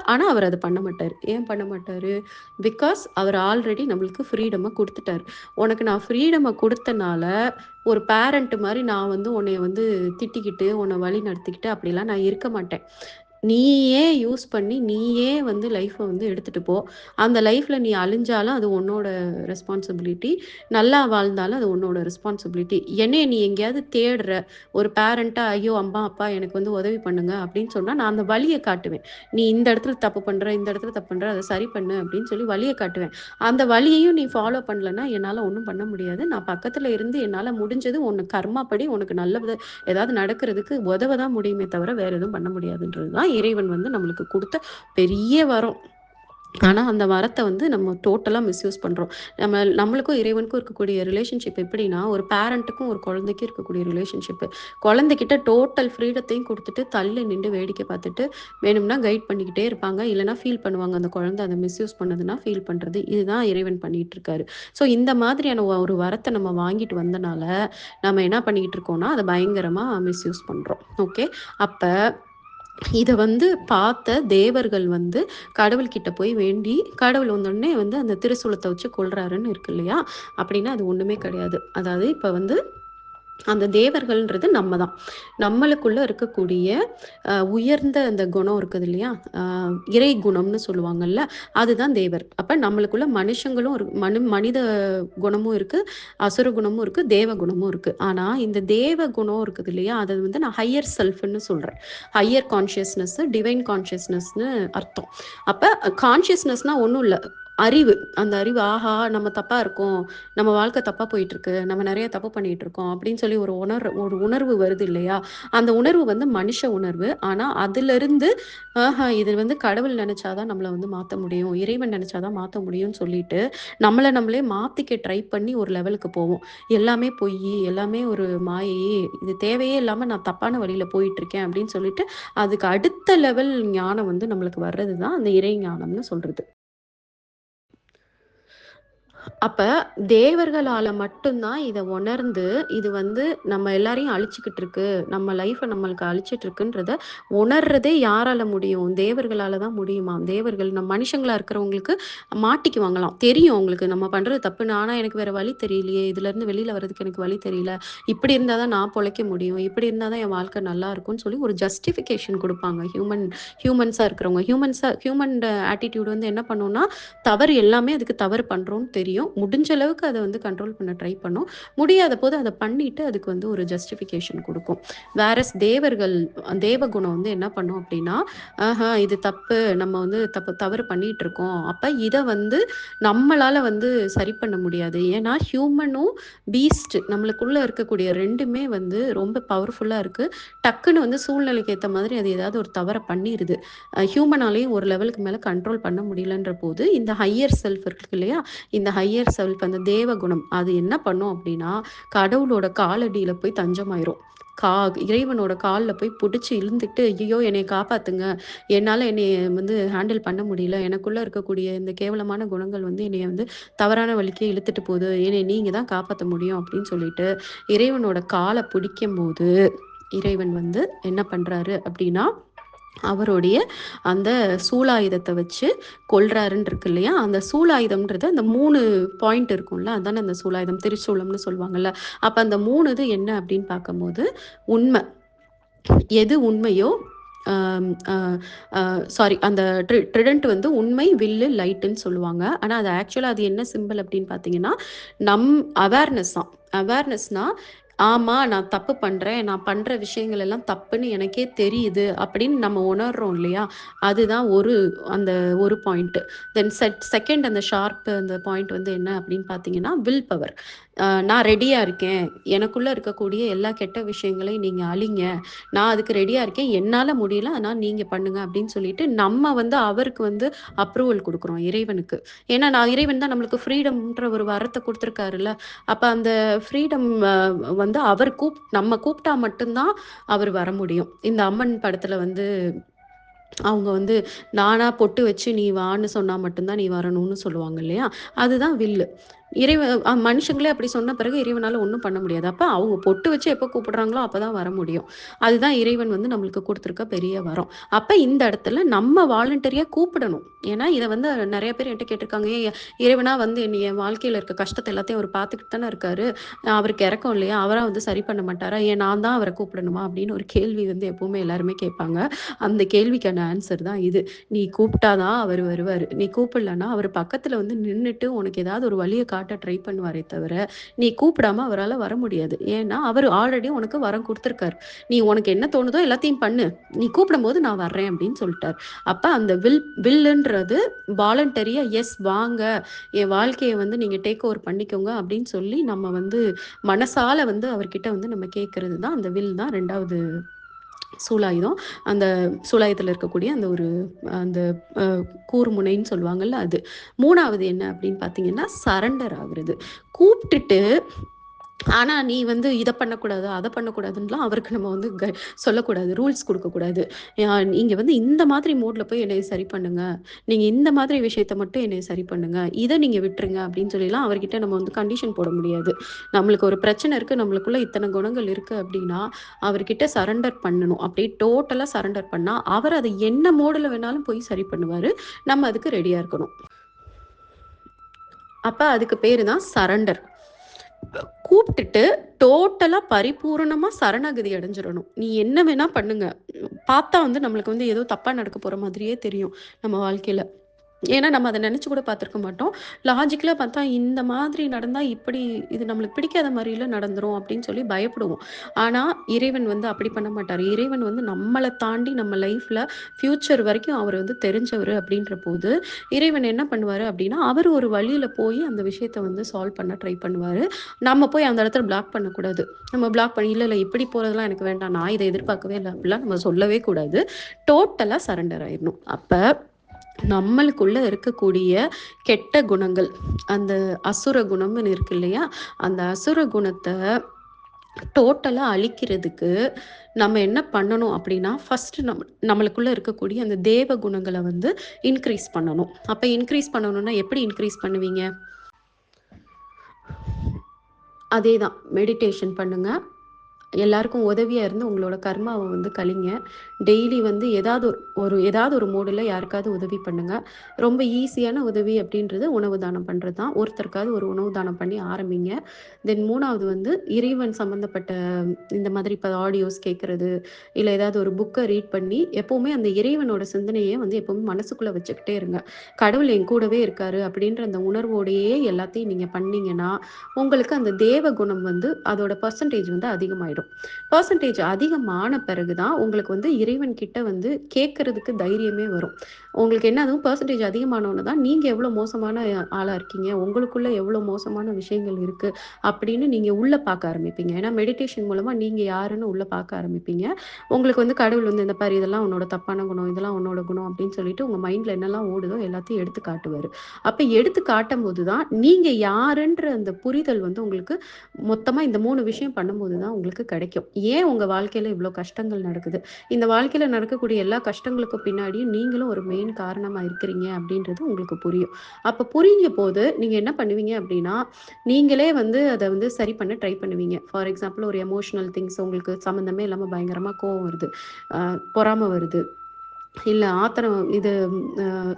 ஆனா அவர் அத பண்ண மாட்டாரு. ஏன் பண்ண மாட்டாரு? பிகாஸ் அவர் ஆல்ரெடி நம்மளுக்கு ஃப்ரீடம குடுத்துட்டாரு. உனக்கு நான் ஃப்ரீடம குடுத்தனால, ஒரு பேரண்ட் மாரி நான் வந்து உன்னைய வந்து திட்டிக்கிட்டு, உன்ன வழி நடத்திக்கிட்டு அப்படிலாம் நான் இருக்க மாட்டேன். நீயே யூஸ் பண்ணி, நீயே வந்து லைஃப்ப வந்து எடுத்துட்டு போ. அந்த லைஃப்ல நீ அழிஞ்சாலும் அது உன்னோட ரெஸ்பான்சிபிலிட்டி. நல்லா வாழ்ந்தாலும் அது உன்னோட ரெஸ்பான்சிபிலிட்டி. என்னைய நீ எங்கேயாவது தேடுற, ஒரு பேரண்ட்டா, "ஐயோ! அம்மா, அப்பா எனக்கு வந்து உதவி பண்ணுங்க" அப்படின்னு சொன்னா, நான் அந்த வழிய காட்டுவேன். "நீ இந்த இடத்துல தப்பு பண்ற, இந்த இடத்துல தப்பு பண்ற. அத சரி பண்ணு" அப்படின்னு சொல்லி வழிய காட்டுவேன். அந்த வழியையும் நீ ஃபாலோ பண்ணலன்னா, என்னால ஒண்ணும் பண்ண முடியாது. நான் பக்கத்துல இருந்து என்னால முடிஞ்சது உனக்கு கர்மாப்படி உனக்கு நல்லது ஏதாவது நடக்கிறதுக்கு உதவ தான் முடியுமே தவிர, வேற எதுவும் பண்ண முடியாதுன்றது தான் இறைவன் வந்து நம்மளுக்கு குடுத்த பெரிய வரம். ஆனா, அந்த வரத்த வந்து நம்ம டோட்டலா மிஸ்யூஸ் பண்றோம். நம்மளுக்கும் இறைவனுக்கும் இருக்கக்கூடிய ரிலேஷன்ஷிப் எப்படின்னா, ஒரு பேரண்ட்டுக்கும் ஒரு குழந்தைக்கும் இருக்கக்கூடிய ரிலேஷன்ஷிப்பு. குழந்தைகிட்ட டோட்டல் ஃப்ரீடத்தையும் குடுத்துட்டு, தள்ளி நிண்டு வேடிக்கை பார்த்துட்டு, வேணும்னா கைட் பண்ணிக்கிட்டே இருப்பாங்க. இல்லன்னா ஃபீல் பண்ணுவாங்க. அந்த குழந்தை அத மிஸ்யூஸ் பண்ணுதுன்னா, ஃபீல் பண்றது. இதுதான் இறைவன் பண்ணிட்டு இருக்காரு. ஸோ, இந்த மாதிரியான ஒரு வரத்த நம்ம வாங்கிட்டு வந்தனால, நம்ம என்ன பண்ணிக்கிட்டு இருக்கோம்னா, அத பயங்கரமா மிஸ்யூஸ் பண்றோம். ஓகே. அப்ப இத வந்து பார்த்த தேவர்கள் வந்து கடவுள்கிட்ட போய் வேண்டி, கடவுள் வந்தோனே வந்து அந்த திரிசூலத்த வச்சு கொல்றாருன்னு இருக்கு இல்லையா? அப்படின்னா அது ஒண்ணுமே கிடையாது. அதாவது இப்ப வந்து அந்த தேவர்கள்ன்றது நம்ம தான். நம்மளுக்குள்ள இருக்கக்கூடிய உயர்ந்த அந்த குணம் இருக்குது இல்லையா? அ இறை குணம்னு சொல்லுவாங்கல்ல, அதுதான் தேவர். அப்ப நம்மளுக்குள்ள மனுஷங்களும் மனித குணமும் இருக்கு, அசுர குணமும் இருக்கு, தேவ குணமும் இருக்கு. ஆனா இந்த தேவ குணம் இருக்குது இல்லையா? அத வந்து நான் ஹையர் செல்ஃப்ன்னு சொல்றேன். ஹையர் கான்ஷியஸ்னஸ், டிவைன் கான்ஷியஸ்னஸ்ன்னு அர்த்தம். அப்ப கான்ஷியஸ்னஸ்னா ஒண்ணும் இல்ல. அறிவு. அந்த அறிவு, ஆஹா! நம்ம தப்பா இருக்கோம். நம்ம வாழ்க்கை தப்பா போயிட்டுருக்கு. நம்ம நெறைய தப்பு பண்ணிட்டுருக்கோம். அப்படின்னு சொல்லி ஒரு உணர்வு வருது இல்லையா? அந்த உணர்வு வந்து மனுஷ உணர்வு. ஆனா அதிலிருந்து, இது வந்து கடவுள் நெனச்சா தான் நம்மள வந்து மாத்த முடியும். இறைவன் நெனச்சா தான் மாத்த முடியும்னு சொல்லிட்டு, நம்மள நம்மளே மாத்திக்க ட்ரை பண்ணி ஒரு லெவலுக்கு போவோம். எல்லாமே பொய்யி, எல்லாமே ஒரு மாயை. இது தேவையே இல்லாம நான் தப்பான வழியில போயிட்டுருக்கேன் அப்படின்னு சொல்லிட்டு, அதுக்கு அடுத்த லெவல் ஞானம் வந்து நம்மளுக்கு வர்றது தான் அந்த இறை ஞானம்னு சொல்றது. அப்ப தேவர்களால மட்டும் தான் இத உணர்ந்து, இது வந்து நம்ம எல்லாரையும் அழிச்சுக்கிட்டு இருக்கு. நம்ம லைஃப நம்மளுக்கு அழிச்சிட்டு இருக்குன்றத உணர்றதே யாரால முடியும்? தேவர்களால தான் முடியுமாம். தேவர்கள் மனுஷங்களா இருக்கிறவங்களுக்கு மாட்டிக்குவாங்களாம். தெரியும் அவங்களுக்கு நம்ம பண்றது தப்புன்னு. ஆனா எனக்கு வேற வழி தெரியலையே. இதுலருந்து வெளில வர்றதுக்கு எனக்கு வழி தெரியல. இப்படி இருந்தா தான் நான் பொழைக்க முடியும். இப்படி இருந்தா தான் என் வாழ்க்கை நல்லா இருக்கும்னு சொல்லி ஒரு ஜஸ்டிஃபிகேஷன் குடுப்பாங்க. ஹியூமன்ஸா இருக்கிறவங்க. ஹியூமன் ஆட்டிட்யூட் வந்து என்ன பண்ணும்னா, தவறு எல்லாமே அதுக்கு தவறு பண்றோம்னு தெரியும். முடிஞ்ச அளவுக்கு அத வந்து கண்ட்ரோல் பண்ண ட்ரை பண்ணும். முடியாத போது அத பண்ணிட்டு அதுக்கு வந்து ஒரு ஜஸ்டிஃபிகேஷன் குடுக்கும். வேரஸ் தேவகுணம் வந்து என்ன பண்ணும் அப்டின்னா, இது தப்பு. நம்ம வந்து தவறு பண்ணிட்டு இருக்கோம். அப்ப இத வந்து நம்மளால வந்து சரி பண்ண முடியாது. ஏன்னா ஹியூமனும், பீஸ்ட் நம்மளுக்குள்ள இருக்கக்கூடிய 2மே வந்து ரொம்ப பவர்ஃபுல்லா இருக்கு. டக்குன்னு வந்து சூழ்நிலைக்கு ஏத்த மாதிரி அது ஏதாவது ஒரு தவற பண்ணிருது. ஹியூமனாலயும் ஒரு லெவலுக்கு மேல கண்ட்ரோல் பண்ண முடியலன்ற போது, இந்த ஹையர் செல்ஃப் இருக்கு இல்லையா? இந்த ஹையர் செல்ஃப் அந்த தேவகுணம், அது என்ன பண்ணும் அப்டின்னா, கடவுளோட காலடியில போய் தஞ்சமாயிரும். கா இறைவனோட கால்ல போய் புடிச்சு இழுந்துட்டு, "ஐயய்யோ! என்னைய காப்பாத்துங்க. என்னால என்னைய வந்து ஹேண்டில் பண்ண முடியல. எனக்குள்ள இருக்கக்கூடிய இந்த கேவலமான குணங்கள் வந்து என்னைய வந்து தவறான வழிக்கே இழுத்துட்டு போகுது. என்னைய நீங்க தான் காப்பாத்த முடியும்." அப்படின்னு சொல்லிட்டு, இறைவனோட கால பிடிக்கும்போது, இறைவன் வந்து என்ன பண்றாரு அப்படின்னா, அவருடைய அந்த சூலாயுதத்த வச்சு கொல்றாருன்னு இருக்கு இல்லையா? அந்த சூலாயுதம்ன்றது அந்த 3 பாயிண்ட் இருக்கும்ல. அதானே அந்த சூலாயுதம். திரிசூலம்னு சொல்லுவாங்கல்ல. அப்ப அந்த 3 இது என்ன அப்படின்னு பார்க்கும்போது, உண்ம. எது உண்மையோ அம் அ அ சாரி அந்த ட்ரிடென்ட் வந்து உண்மை, வில்லு, லைட்டுன்னு சொல்லுவாங்க. ஆனா அது ஆக்சுவலா அது என்ன சிம்பல் அப்படின்னு பார்த்தீங்கன்னா, நம் அவேர்னஸ் தான். அவேர்னஸ்னா, ஆமா நான் தப்பு பண்றேன். நான் பண்ற விஷயங்கள் எல்லாம் தப்புன்னு எனக்கே தெரியுது அப்படின்னு நம்ம உணர்றோம் இல்லையா? அதுதான் அந்த ஒரு பாயிண்ட். தென் செகண்ட் அந்த ஷார்ப் அந்த பாயிண்ட் வந்து என்ன அப்படின்னு பார்த்தீங்கன்னா, வில் பவர். நான் ரெடியா இருக்கேன். எனக்குள்ள இருக்கக்கூடிய எல்லா கெட்ட விஷயங்களையும் நீங்க அழிங்க. நான் அதுக்கு ரெடியா இருக்கேன். என்னால முடியல. அதனால நீங்க பண்ணுங்க அப்படின்னு சொல்லிட்டு, நம்ம வந்து அவருக்கு வந்து அப்ரூவல் குடுக்குறோம் இறைவனுக்கு. ஏன்னா இறைவன் தான் நம்மளுக்கு ஃப்ரீடம்ன்ற ஒரு வரத்த குடுத்துருக்காருல்ல. அப்ப அந்த ஃப்ரீடம் வந்து நம்ம கூப்பிட்டா மட்டும் தான் அவர் வர முடியும். இந்த அம்மன் படத்துல வந்து அவங்க வந்து நானா பொட்டு வச்சு நீ வான்னு சொன்னா மட்டும் தான் நீ வரணும்னு சொல்லுவாங்க இல்லையா? அதுதான் வில்லு. மனுஷங்களே அப்படி சொன்ன பிறகு இறைவனால ஒண்ணும் பண்ண முடியாது. அப்ப அவங்க பொட்டு வச்சு எப்ப கூப்பிடுறாங்களோ அப்பதான் வர முடியும். அதுதான் இறைவன் வந்து நம்மளுக்கு குடுத்துருக்க பெரிய வரம். அப்ப இந்த இடத்துல நம்ம வாலண்டரியா கூப்பிடணும். ஏன்னா இத வந்து நெறைய பேர் என்ட்ட கேட்டுருக்காங்க. இறைவனா வந்து என் வாழ்க்கையில இருக்க கஷ்டத்த எல்லாத்தையும் அவர் பார்த்துக்கிட்டு தானே இருக்காரு. அவருக்கு இரக்கம் இல்லையா? அவரா வந்து சரி பண்ண மாட்டாரா? ஏன் நான் தான் அவர கூப்பிடணுமா? அப்படின்னு ஒரு கேள்வி வந்து எப்பவுமே எல்லாருமே கேட்பாங்க. அந்த கேள்விக்கான ஆன்சர் தான் இது. நீ கூப்பிட்டா தான் அவரு வருவாரு. நீ கூப்பிடலன்னா, அவரு பக்கத்துல வந்து நின்னுட்டு உனக்கு ஏதாவது ஒரு வழிய காட்ட ட்ரை பண்ணுவாரே தவிர, நீ கூப்பிடாம அவரால வர முடியாது. ஏன்னா, அவரு ஆல்ரெடி உனக்கு வரம் குடுத்துருக்காரு. நீ உனக்கு என்ன தோணுதோ எல்லாத்தையும் பண்ணு. நீ கூப்பிடும்போது நான் வர்றேன் அப்படின்னு சொல்ட்டாரு. அப்ப அந்த வில்லுன்றது வாலண்டரியா எஸ் வாங்க, என் வாழ்க்கைய வந்து நீங்க டேக் ஓவர் பண்ணிக்கோங்க அப்படின்னு சொல்லி நம்ம வந்து மனசால வந்து அவர்கிட்ட வந்து நம்ம கேட்கறது தான் அந்த வில் தான் 2வது சூலாயுதம். அந்த சூலாயுதத்துல இருக்கக்கூடிய அந்த ஒரு அந்த அ கூர்முனைன்னு சொல்லுவாங்கல்ல அது. 3வது என்ன அப்படின்னு பார்த்தீங்கன்னா, சரண்டர் ஆகுறது. கூப்ட்டுட்டு ஆனா, நீ வந்து இத பண்ணக்கூடாது, அத பண்ணக்கூடாதுன்னுலாம் அவருக்கு நம்ம வந்து சொல்லக்கூடாது. ரூல்ஸ் குடுக்கக்கூடாது. நீங்க வந்து இந்த மாதிரி மோட்ல போய் என்னைய சரி பண்ணுங்க. நீங்க இந்த மாதிரி விஷயத்த மட்டும் என்னைய சரி பண்ணுங்க. இத நீங்க விட்டுருங்க அப்படின்னு சொல்லிலாம் அவர்கிட்ட நம்ம வந்து கண்டிஷன் போட முடியாது. நம்மளுக்கு ஒரு பிரச்சனை இருக்கு, நம்மளுக்குள்ள இத்தன குணங்கள் இருக்கு அப்படின்னா, அவர்கிட்ட சரண்டர் பண்ணணும். அப்படியே டோட்டலா சரண்டர் பண்ணா, அவர் அத என்ன மோடுல வேணாலும் போய் சரி பண்ணுவாரு. நம்ம அதுக்கு ரெடியா இருக்கணும். அப்ப அதுக்கு பேரு தான் சரண்டர். கூப்ட்டுட்டு டோட்டலா பரிபூரணமா சரணாகதி அடைஞ்சிரணும். நீ என்ன வேணா பண்ணுங்க. பார்த்தா வந்து நம்மளுக்கு வந்து ஏதோ தப்பா நடக்க போற மாதிரியே தெரியும் நம்ம வாழ்க்கையில. ஏன்னா நம்ம அத நெனச்சு கூட பார்த்துருக்க மாட்டோம். லாஜிக்கலா பார்த்தா இந்த மாதிரி நடந்தா இப்படி இது நம்மளுக்கு பிடிக்காத மாரில நடந்துரும் அப்படின்னு சொல்லி பயப்படுவோம். ஆனா இறைவன் வந்து அப்படி பண்ண மாட்டாரு. இறைவன் வந்து நம்மள தாண்டி நம்ம லைஃப்ல ஃப்யூச்சர் வரைக்கும் அவர் வந்து தெரிஞ்சவரு அப்படின்ற போது, இறைவன் என்ன பண்ணுவாரு அப்படின்னா, அவரு ஒரு வழியில போய் அந்த விஷயத்த வந்து சால்வ் பண்ண ட்ரை பண்ணுவாரு. நம்ம போய் அந்த இடத்துல பிளாக் பண்ணக்கூடாது. நம்ம பிளாக் பண்ணி இல்ல இப்படி போறதெல்லாம் எனக்கு வேண்டாம். நான் இத எதிர்பார்க்கவே இல்ல. அப்படிலாம் நம்ம சொல்லவே கூடாது. டோட்டலா சரண்டர் ஆயிரணும். அப்ப நம்மளுக்குள்ள இருக்கக்கூடிய கெட்ட குணங்கள், அந்த அசுர குணம்னு இருக்கு இல்லையா? அந்த அசுர குணத்த டோட்டலா அழிக்கிறதுக்கு நம்ம என்ன பண்ணணும் அப்படின்னா, ஃபர்ஸ்ட்டு நம்மளுக்குள்ள இருக்கக்கூடிய அந்த தேவ குணங்கள வந்து இன்கிரீஸ் பண்ணணும். அப்ப இன்கிரீஸ் பண்ணணும்னா எப்படி இன்கிரீஸ் பண்ணுவீங்க? அதேதான் மெடிடேஷன் பண்ணுங்க. எல்லாருக்கும் உதவியா இருந்து உங்களோட கர்மாவ வந்து கழிங்க. டெய்லி வந்து ஏதாவது ஒரு மோடுல யாருக்காவது உதவி பண்ணுங்க. ரொம்ப ஈஸியான உதவி அப்படின்றது உணவு தானம் பண்றது தான். ஒருத்தருக்காவது ஒரு உணவு தானம் பண்ணி ஆரம்பிங்க. தென் 3வது வந்து இறைவன் சம்மந்தப்பட்ட இந்த மாதிரி இப்ப ஆடியோஸ் கேட்கறது, இல்ல ஏதாவது ஒரு புக்க ரீட் பண்ணி எப்பவுமே அந்த இறைவனோட சிந்தனைய வந்து எப்பவுமே மனசுக்குள்ள வச்சுக்கிட்டே இருங்க. கடவுள் என் கூடவே இருக்காரு அப்படின்ற அந்த உணர்வோடையே எல்லாத்தையும் நீங்க பண்ணீங்கன்னா, உங்களுக்கு அந்த தேவ குணம் வந்து அதோட பெர்சன்டேஜ் வந்து அதிகமாயிடும். பெர்சன்டேஜ் அதிகமான பிறகு தான் உங்களுக்கு வந்து இறைவன் கிட்ட வந்து கேட்கறதுக்கு தைரியமே வரும். உங்களுக்கு என்ன அதுவும் பெர்சன்டேஜ் அதிகமானோன தான் நீங்க எவ்வளோ மோசமான ஆளா இருக்கீங்க, உங்களுக்குள்ள எவ்வளோ மோசமான விஷயங்கள் இருக்கு அப்படின்னு நீங்க உள்ள பார்க்க ஆரம்பிப்பீங்க. ஏன்னா மெடிடேஷன் மூலமா நீங்க யாருன்னு உள்ள பார்க்க ஆரம்பிப்பீங்க. உங்களுக்கு வந்து கடவுள் வந்து இந்த பாரு இதெல்லாம் உன்னோட தப்பான குணம், இதெல்லாம் உன்னோட குணம் அப்படின்னு சொல்லிட்டு உங்க மைண்ட்ல என்னெல்லாம் ஓடுதோ எல்லாத்தையும் எடுத்து காட்டுவாரு. அப்ப எடுத்து காட்டும்போது தான் நீங்க யாருன்ற அந்த புரிதல் வந்து உங்களுக்கு மொத்தமா இந்த 3 விஷயம் பண்ணும்போது தான் உங்களுக்கு கிடைக்கும். ஏன் உங்க வாழ்க்கையில இவ்ளோ கஷ்டங்கள் நடக்குது? இந்த வாழ்க்கையில நடக்கக்கூடிய எல்லா கஷ்டங்களுக்கும் பின்னாடியும் நீங்களும் ஒரு மெயின் காரணமா இருக்கிறீங்க அப்படின்றது உங்களுக்கு புரியும். அப்ப புரிஞ்சபோது நீங்க என்ன பண்ணுவீங்க அப்படின்னா, நீங்களே வந்து அத வந்து சரி பண்ண ட்ரை பண்ணுவீங்க. ஃபார் எக்ஸாம்பிள் ஒரு எமோஷனல் திங்ஸ் உங்களுக்கு சம்மந்தமே இல்லாம பயங்கரமா கோவம் வருது. பொறாம வருது. இல்ல ஆத்திரம் இது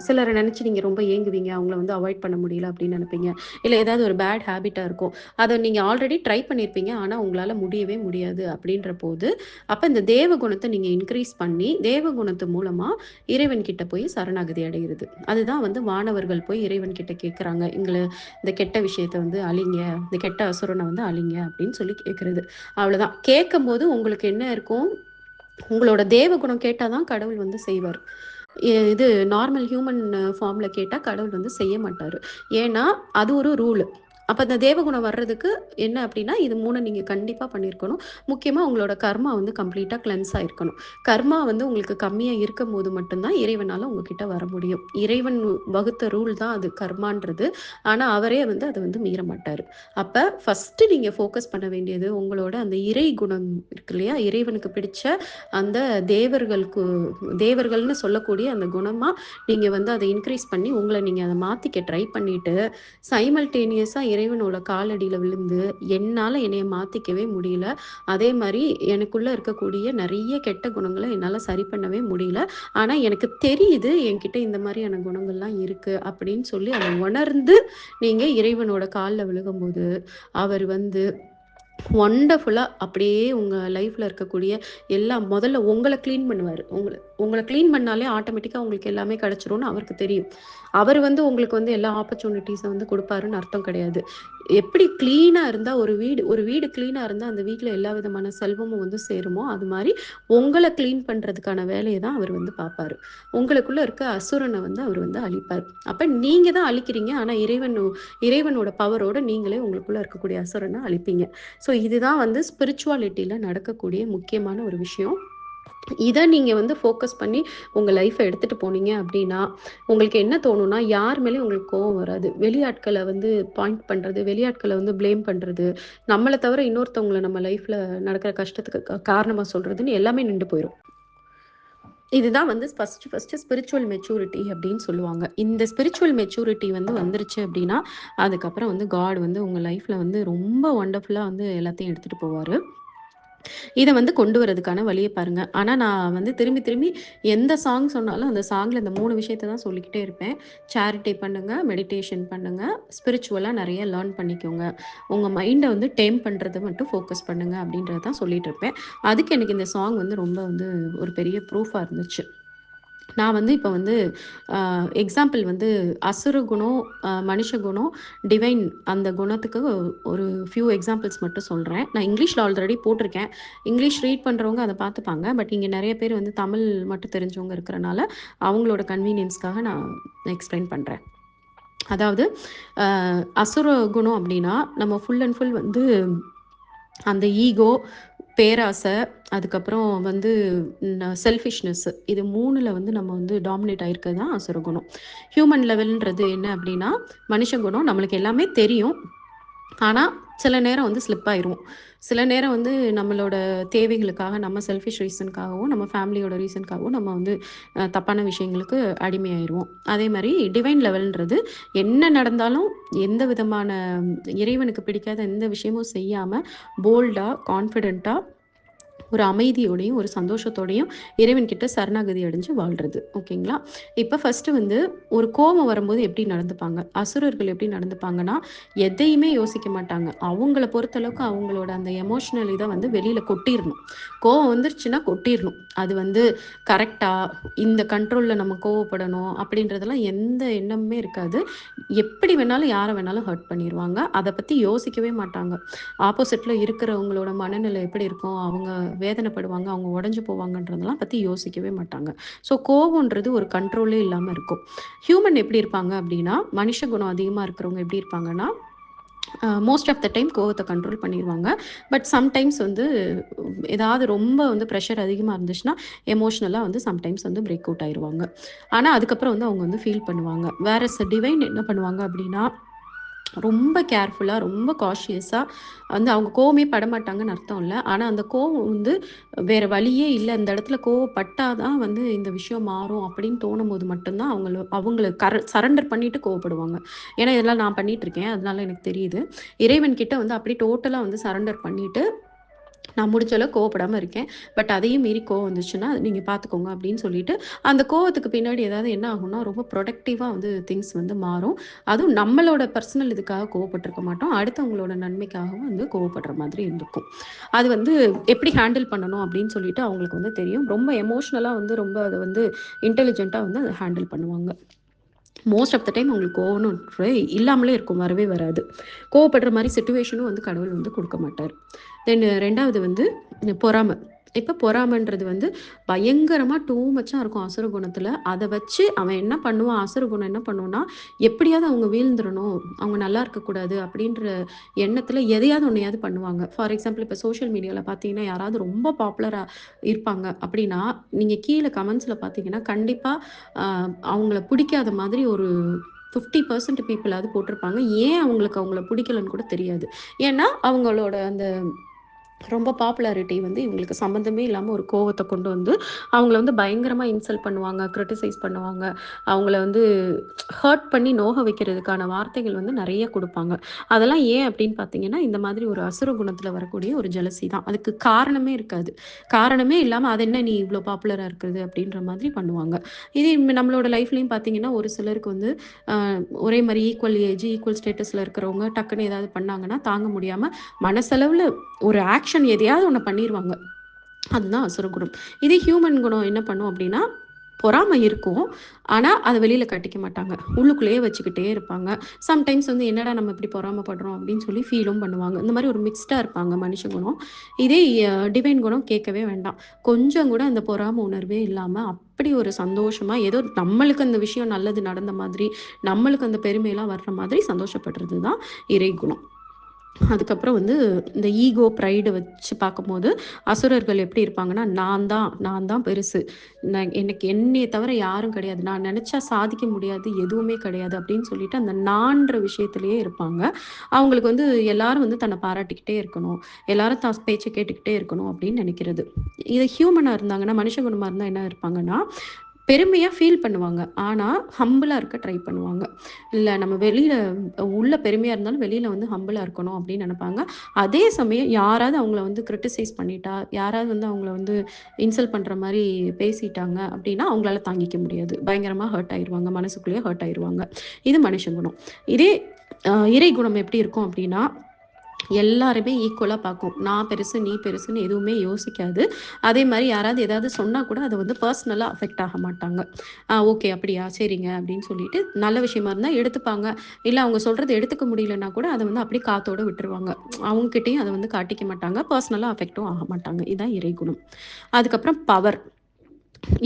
சிலர நெனச்சு நீங்க ரொம்ப ஏங்குவீங்க. அவங்கள வந்து அவாய்ட் பண்ண முடியல அப்படின்னு நெனைப்பீங்க. இல்ல ஏதாவது ஒரு பேட் ஹேபிட்டா இருக்கும். அத நீங்க ஆல்ரெடி ட்ரை பண்ணியிருப்பீங்க. ஆனா உங்களால முடியவே முடியாது அப்படின்ற போது, அப்ப இந்த தேவ குணத்த நீங்க இன்கிரீஸ் பண்ணி, தேவ குணத்து மூலமா இறைவன் கிட்ட போய் சரணாகதி அடையிறது. அதுதான் வந்து வானவர்கள் போய் இறைவன் கிட்ட கேட்கறாங்க. இந்த கெட்ட விஷயத்த வந்து அழிங்க. இந்த கெட்ட அசுரன வந்து அழிங்க அப்படின்னு சொல்லி கேட்கறது. அவ்வளோதான். கேட்கும்போது உங்களுக்கு என்ன இருக்கும்? உங்களோட தேவ குணம் கேட்டா தான் கடவுள் வந்து செய்வாரு. இது நார்மல் ஹியூமன் ஃபார்ம்ல கேட்டா கடவுள் வந்து செய்ய மாட்டாரு. ஏன்னா, அது ஒரு ரூலு. அப்ப அந்த தேவகுணம் வர்றதுக்கு என்ன அப்டின்னா, இது 3 நீங்க கண்டிப்பா பண்ணியிருக்கணும். முக்கியமா உங்களோட கர்மா வந்து கம்ப்ளீட்டா கிளென்ஸ் ஆயிருக்கணும். கர்மா வந்து உங்களுக்கு கம்மியா இருக்கும்போது மட்டும் தான் இறைவனால உங்ககிட்ட வர முடியும். இறைவன் வகுத்த ரூல் தான் அது கர்மான்றது. ஆனா, அவரே வந்து அத வந்து மீற மாட்டாரு. அப்ப ஃபர்ஸ்ட்டு நீங்க ஃபோக்கஸ் பண்ண வேண்டியது உங்களோட அந்த இறை குணம் இருக்கு இல்லையா? இறைவனுக்கு பிடிச்ச அந்த தேவர்களுக்கு தேவர்கள்னு சொல்லக்கூடிய அந்த குணமா நீங்க வந்து அத இன்கிரீஸ் பண்ணி உங்கள நீங்க அத மாத்திக்க ட்ரை பண்ணிட்டு, சைமல்டேனியஸா இறைவனோட காலடியில விழுந்து, என்னால என்னைய மாத்திக்கவே முடியல. அதே மாரி எனக்குள்ள இருக்கக்கூடிய நெறைய கெட்ட குணங்கள என்னால சரி பண்ணவே முடியல. ஆனா எனக்கு தெரியுது என்கிட்ட இந்த மாரியான குணங்கள்லாம் இருக்கு அப்படின்னு சொல்லி அத உணர்ந்து நீங்க இறைவனோட கால்ல விழுகும்போது, அவர் வந்து வொண்டர்ஃபுல்லா அப்படியே உங்க லைஃப்ல இருக்கக்கூடிய எல்லாம் முதல்ல உங்கள கிளீன் பண்ணுவாரு. உங்கள கிளீன் பண்ணாலே ஆட்டோமேட்டிக்கா உங்களுக்கு எல்லாமே கிடைச்சிரும்னு அவருக்கு தெரியும். அவரு வந்து உங்களுக்கு வந்து எல்லா ஆப்பர்ச்சுனிட்டீஸ வந்து குடுப்பாருன்னு அர்த்தம் கிடையாது. எப்படி கிளீனா இருந்தா ஒரு வீடு கிளீனா இருந்தா அந்த வீட்ல எல்லா விதமான செல்வமும் வந்து சேருமோ, அது மாரி உங்கள கிளீன் பண்றதுக்கான வேலைய தான் அவர் வந்து பார்ப்பாரு. உங்களுக்குள்ள இருக்க அசுரன வந்து அவர் வந்து அழிப்பார். அப்ப நீங்க தான் அழிக்கிறீங்க. ஆனா இறைவனோட பவரோட நீங்களே உங்களுக்குள்ள இருக்கக்கூடிய அசுரன அழிப்பீங்க. ஸோ இதுதான் வந்து ஸ்பிரிச்சுவாலிட்டில நடக்கக்கூடிய முக்கியமான ஒரு விஷயம். இத நீங்க வந்து ஃபோக்கஸ் பண்ணி உங்க லைஃப எடுத்துட்டு போனீங்க அப்டின்னா, உங்களுக்கு என்ன தோணும்னா, யார் மேலயும் உங்களுக்கு கோவம் வராது. வெளியாட்கள வந்து பாயிண்ட் பண்றது, வெளியாட்கள வந்து ப்ளேம் பண்றது, நம்மள தவிர இன்னொருத்தவங்கள நம்ம லைஃப்ல நடக்கிற கஷ்டத்துக்கு காரணமா சொல்றதுன்னு எல்லாமே நின்று போயிரும். இதுதான் வந்து ஃபர்ஸ்ட்டு ஸ்பிரிச்சுவல் மெச்சூரிட்டி அப்படின்னு சொல்லுவாங்க. இந்த ஸ்பிரிச்சுவல் மெச்சூரிட்டி வந்து வந்துருச்சு அப்படின்னா, அதுக்கப்புறம் வந்து காட் வந்து உங்க லைஃப்ல வந்து ரொம்ப வண்டர்ஃபுல்லா வந்து எல்லாத்தையும் எடுத்துட்டு போவாரு. இத வந்து கொண்டு வரதுக்கான வழிய பாருங்க. ஆனா நான் வந்து திரும்பி திரும்பி எந்த சாங் சொன்னாலும் அந்த சாங்ல இந்த 3 விஷயத்த தான் சொல்லிக்கிட்டே இருப்பேன். சேரிட்டி பண்ணுங்க, மெடிடேஷன் பண்ணுங்க, ஸ்பிரிச்சுவலா நெறைய லேர்ன் பண்ணிக்கோங்க. உங்க மைண்ட வந்து டேம் பண்றத மட்டும் ஃபோக்கஸ் பண்ணுங்க அப்படின்றத தான் சொல்லிட்டு இருப்பேன். அதுக்கு எனக்கு இந்த சாங் வந்து ரொம்ப வந்து ஒரு பெரிய ப்ரூஃபா இருந்துச்சு. நான் வந்து இப்ப வந்து அ எக்ஸாம்பிள் வந்து அசுர குணம், மனிஷ குணம், டிவைன் அந்த குணத்துக்கு ஒரு ஃபியூ எக்ஸாம்பிள்ஸ் மட்டும் சொல்றேன். நான் இங்கிலீஷ்ல ஆல்ரெடி போட்டிருக்கேன். இங்கிலீஷ் ரீட் பண்றவங்க அத பார்த்துப்பாங்க. பட் இங்க நெறைய பேர் வந்து தமிழ் மட்டும் தெரிஞ்சவங்க இருக்கிறனால, அவங்களோட கன்வீனியன்ஸ்க்காக நான் எக்ஸ்பிளைன் பண்றேன். அதாவது அ அசுர குணம் அப்டின்னா, நம்ம ஃபுல் அண்ட் ஃபுல் வந்து அந்த ஈகோ, பேராசை, அதுக்கப்புறம் வந்து செல்ஃபிஷ்னஸ் இது 3ல வந்து நம்ம வந்து டாமினேட் ஆயிருக்கிறது தான் அசுர குணம். ஹியூமன் லெவல்ன்றது என்ன அப்டின்னா, மனுஷ குணம் நம்மளுக்கு எல்லாமே தெரியும். ஆனால் சில நேரம் வந்து ஸ்லிப் ஆயிரும். சில நேரம் வந்து நம்மளோட தேவைகளுக்காக, நம்ம செல்ஃபிஷ் ரீசனுக்காகவும், நம்ம ஃபேமிலியோட ரீசனுக்காகவும் நம்ம வந்து தப்பான விஷயங்களுக்கு அடிமையாயிருவோம். அதே மாரி டிவைன் லெவல்ன்றது என்ன நடந்தாலும் எந்த விதமான இறைவனுக்கு பிடிக்காத எந்த விஷயமும் செய்யாம, போல்டா, கான்ஃபிடென்ட்டா ஒரு அமைதியோடையும், ஒரு சந்தோஷத்தோடையும் இறைவன்கிட்ட சரணாகதி அடைஞ்சு வாழ்றது. ஓகேங்களா? இப்ப ஃபர்ஸ்ட்டு வந்து ஒரு கோவம் வரும்போது எப்படி நடந்துப்பாங்க? அசுரர்கள் எப்படி நடந்துப்பாங்கன்னா, எதையுமே யோசிக்க மாட்டாங்க. அவங்கள பொறுத்தளவுக்கு அவங்களோட அந்த எமோஷனல் இத வந்து வெளியில கொட்டிறணும். கோவம் வந்துருச்சுன்னா கொட்டிறணும். அது வந்து கரெக்ட்டா, இந்த கண்ட்ரோல்ல நம்ம கோவப்படணும் அப்படின்றதெல்லாம் எந்த எண்ணமுமே இருக்காது. எப்படி வேணாலும், யார வேணாலும் ஹர்ட் பண்ணிருவாங்க. அத பத்தி யோசிக்கவே மாட்டாங்க. ஆப்போசிட்ல இருக்கிறவங்களோட மனநிலை எப்படி இருக்கும்? அவங்க வேதனைப்படுவாங்க, அவங்க உடைஞ்சு போவாங்கன்றதெல்லாம் பத்தி யோசிக்கவே மாட்டாங்க. ஸோ கோவம்ன்றது ஒரு கண்ட்ரோலே இல்லாம இருக்கும். ஹியூமன் எப்படி இருப்பாங்க அப்படின்னா, மனுஷ குணம் அதிகமா இருக்கிறவங்க எப்படி இருப்பாங்கன்னா, மோஸ்ட் ஆஃப் த டைம் கோவத்த கண்ட்ரோல் பண்ணிருவாங்க. பட் சம்டைம்ஸ் வந்து ஏதாவது ரொம்ப வந்து ப்ரெஷர் அதிகமா இருந்துச்சுன்னா, எமோஷனலா வந்து சம்டைம்ஸ் வந்து பிரேக் அவுட் ஆயிருவாங்க. ஆனா, அதுக்கப்புறம் வந்து அவங்க வந்து ஃபீல் பண்ணுவாங்க. வேறஸ் டிவைன் என்ன பண்ணுவாங்க அப்படின்னா, ரொம்ப கேர்ஃபுல்லா, ரொம்ப காஷியஸா வந்து அவங்க கோவமே படமாட்டாங்கன்னு அர்த்தம் இல்ல. ஆனா, அந்த கோவம் வந்து வேற வழியே இல்ல. இந்த இடத்துல கோவப்பட்டா தான் வந்து இந்த விஷயம் மாறும் அப்படின்னு தோணும்போது மட்டும் தான் அவங்கள சரண்டர் பண்ணிட்டு கோவப்படுவாங்க. ஏன்னா, இதெல்லாம் நான் பண்ணிட்டுருக்கேன். அதனால எனக்கு தெரியுது. இறைவன் கிட்ட வந்து அப்படியே டோட்டலா வந்து சரண்டர் பண்ணிட்டு நான் முடிஞ்ச அளவுக்கு கோவப்படாம இருக்கேன். பட் அதையும் மீறி கோவம் வந்துச்சுன்னா, நீங்க பார்த்துக்கோங்க அப்படின்னு சொல்லிட்டு, அந்த கோவத்துக்கு பின்னாடி ஏதாவது என்ன ஆகும்னா, ரொம்ப ப்ரொடக்டிவா வந்து திங்ஸ் வந்து மாறும். அதுவும் நம்மளோட பர்சனல் இதுக்காக கோவப்பட்டுருக்க மாட்டோம். அடுத்தவங்களோட நன்மைக்காகவும் வந்து கோவப்படுற மாதிரி இருந்திருக்கும். அது வந்து எப்படி ஹேண்டில் பண்ணணும் அப்படின்னு சொல்லிட்டு அவங்களுக்கு வந்து தெரியும். ரொம்ப எமோஷனலா வந்து ரொம்ப அத வந்து இன்டெலிஜென்ட்டா வந்து அத ஹேண்டில் பண்ணுவாங்க. மோஸ்ட் ஆஃப் த டைம் அவங்களுக்கு கோவம்ன்றே இல்லாமலே இருக்கும். வரவே வராது. கோவப்படுற மாரி சிச்சுவேஷனும் வந்து கடவுள் வந்து குடுக்க மாட்டாரு. தென் 2வது வந்து பொறாம. இப்ப பொறாமன்றது வந்து பயங்கரமா டூ மச்சா இருக்கும் அசுர குணத்துல. அத வச்சு அவன் என்ன பண்ணுவான், அசுர குணம் என்ன பண்ணும்னா, எப்படியாவது அவங்க வீழ்ந்துறணும், அவங்க நல்லா இருக்கக்கூடாது அப்படின்ற எண்ணத்துல எதையாவது ஒண்ணையாவது பண்ணுவாங்க. ஃபார் எக்ஸாம்பிள் இப்ப சோசியல் மீடியால பார்த்தீங்கன்னா, யாராவது ரொம்ப பாப்புலரா இருப்பாங்க அப்படின்னா, நீங்க கீழ கமெண்ட்ஸ்ல பார்த்தீங்கன்னா, கண்டிப்பா அ அவங்கள பிடிக்காத மாதிரி ஒரு 50% பீப்பிளாவது போட்டிருப்பாங்க. ஏன் அவங்களுக்கு அவங்கள பிடிக்கலன்னு கூட தெரியாது. ஏன்னா, அவங்களோட அந்த ரொம்ப பாப்புலாரிட்டி வந்து இவங்களுக்கு சம்மந்தமே இல்லாம ஒரு கோவத்த கொண்டு வந்து, அவங்கள வந்து பயங்கரமா இன்சல்ட் பண்ணுவாங்க, கிரிட்டிசைஸ் பண்ணுவாங்க. அவங்கள வந்து ஹர்ட் பண்ணி நோக வைக்கிறதுக்கான வார்த்தைகள் வந்து நெறைய குடுப்பாங்க. அதெல்லாம் ஏன் அப்படின்னு பார்த்தீங்கன்னா, இந்த மாதிரி ஒரு அசுர குணத்தில வரக்கூடிய ஒரு ஜெலசி தான். அதுக்கு காரணமே இருக்காது. காரணமே இல்லாம, "அது என்ன நீ இவ்ளோ பாப்புலரா இருக்கிறது?" அப்படின்ற மாதிரி பண்ணுவாங்க. இதே நம்மளோட லைஃப்லயும் பார்த்தீங்கன்னா, ஒரு சிலருக்கு வந்து அ ஒரே மாரி ஈக்குவல் ஏஜ், ஈக்குவல் ஸ்டேட்டஸ்ல இருக்கிறவங்க டக்குன்னு ஏதாவது பண்ணாங்கன்னா, தாங்க முடியாம மனசளவுல ஒரு ஆக்ஷன் எதையாவது ஒண்ண பண்ணிருவாங்க. அதுதான் அசுர குணம். இதே ஹியூமன் குணம் என்ன பண்ணும் அப்டின்னா, பொறாமை இருக்கும். ஆனா, அத வெளில காட்டிக்க மாட்டாங்க. உள்ளுக்குள்ளேயே வச்சுக்கிட்டே இருப்பாங்க. சம்டைம்ஸ் வந்து என்னடா நம்ம இப்டி பொறாமப்படுறோம் அப்டின்னு சொல்லி ஃபீலும் பண்ணுவாங்க. இந்த மாரி ஒரு மிக்ஸ்டா இருப்பாங்க மனுஷ குணம். இதே டிவைன் குணம் கேட்கவே வேண்டாம். கொஞ்சம் கூட அந்த பொறாம உணர்வே இல்லாம, அப்படி ஒரு சந்தோஷமா ஏதோ நம்மளுக்கு அந்த விஷயம் நல்லது நடந்த மாதிரி, நம்மளுக்கு அந்த பெருமைலாம் வர்ற மாதிரி சந்தோஷப்படுறது தான் இறை குணம். அதுக்கப்புறம் வந்து இந்த ஈகோ, ப்ரைட வச்சு பார்க்கும்போது, அசுரர்கள் எப்படி இருப்பாங்கன்னா, நான் தான் பெருசு. எனக்கு என்னைய தவிர யாரும் கிடையாது. நான் நெனச்சா சாதிக்க முடியாது, எதுவுமே கிடையாது அப்படின்னு சொல்லிட்டு, அந்த நான்ற விஷயத்திலேயே இருப்பாங்க. அவங்களுக்கு வந்து எல்லாரும் வந்து தன்னை பாராட்டிக்கிட்டே இருக்கணும். எல்லாரும் பேச்ச கேட்டுக்கிட்டே இருக்கணும் அப்படின்னு நெனைக்கிறது. இது ஹியூமனா இருந்தாங்கன்னா, மனுஷ குணமா இருந்தா என்ன இருப்பாங்கன்னா, பெருமையா ஃபீல் பண்ணுவாங்க. ஆனா, ஹம்பிளா இருக்க ட்ரை பண்ணுவாங்க. இல்ல நம்ம வெளியில உள்ள பெருமையா இருந்தாலும் வெளியில வந்து ஹம்பிளா இருக்கணும் அப்படின்னு நெனைப்பாங்க. அதே சமயம் யாராவது அவங்கள வந்து கிரிட்டிசைஸ் பண்ணிட்டா, யாராவது வந்து அவங்கள வந்து இன்சல்ட் பண்ற மாரி பேசிட்டாங்க அப்படின்னா, அவங்களால தாங்கிக்க முடியாது. பயங்கரமா ஹர்ட் ஆயிருவாங்க. மனசுக்குள்ளேயே ஹர்ட் ஆயிருவாங்க. இது மனுஷ குணம். இதே இறை குணம் எப்படி இருக்கும் அப்படின்னா, எல்லாருமே ஈக்குவலா பார்க்கும். நான் பெருசு, நீ பெருசுன்னு எதுவுமே யோசிக்காது. அதே மாரி யாராவது ஏதாவது சொன்னா கூட அத வந்து பர்சனலா அஃபெக்ட் ஆக மாட்டாங்க. ஓகே அப்படியா? சரிங்க அப்படின்னு சொல்லிட்டு நல்ல விஷயமா இருந்தா எடுத்துப்பாங்க. இல்ல அவங்க சொல்றத எடுத்துக்க முடியலன்னா கூட அத வந்து அப்படியே காத்தோட விட்டுருவாங்க. அவங்க கிட்டயும் அத வந்து காட்டிக்க மாட்டாங்க. பர்சனலா அஃபெக்டும் ஆக மாட்டாங்க. இதான் இறைகுணம். அதுக்கப்புறம் பவர்.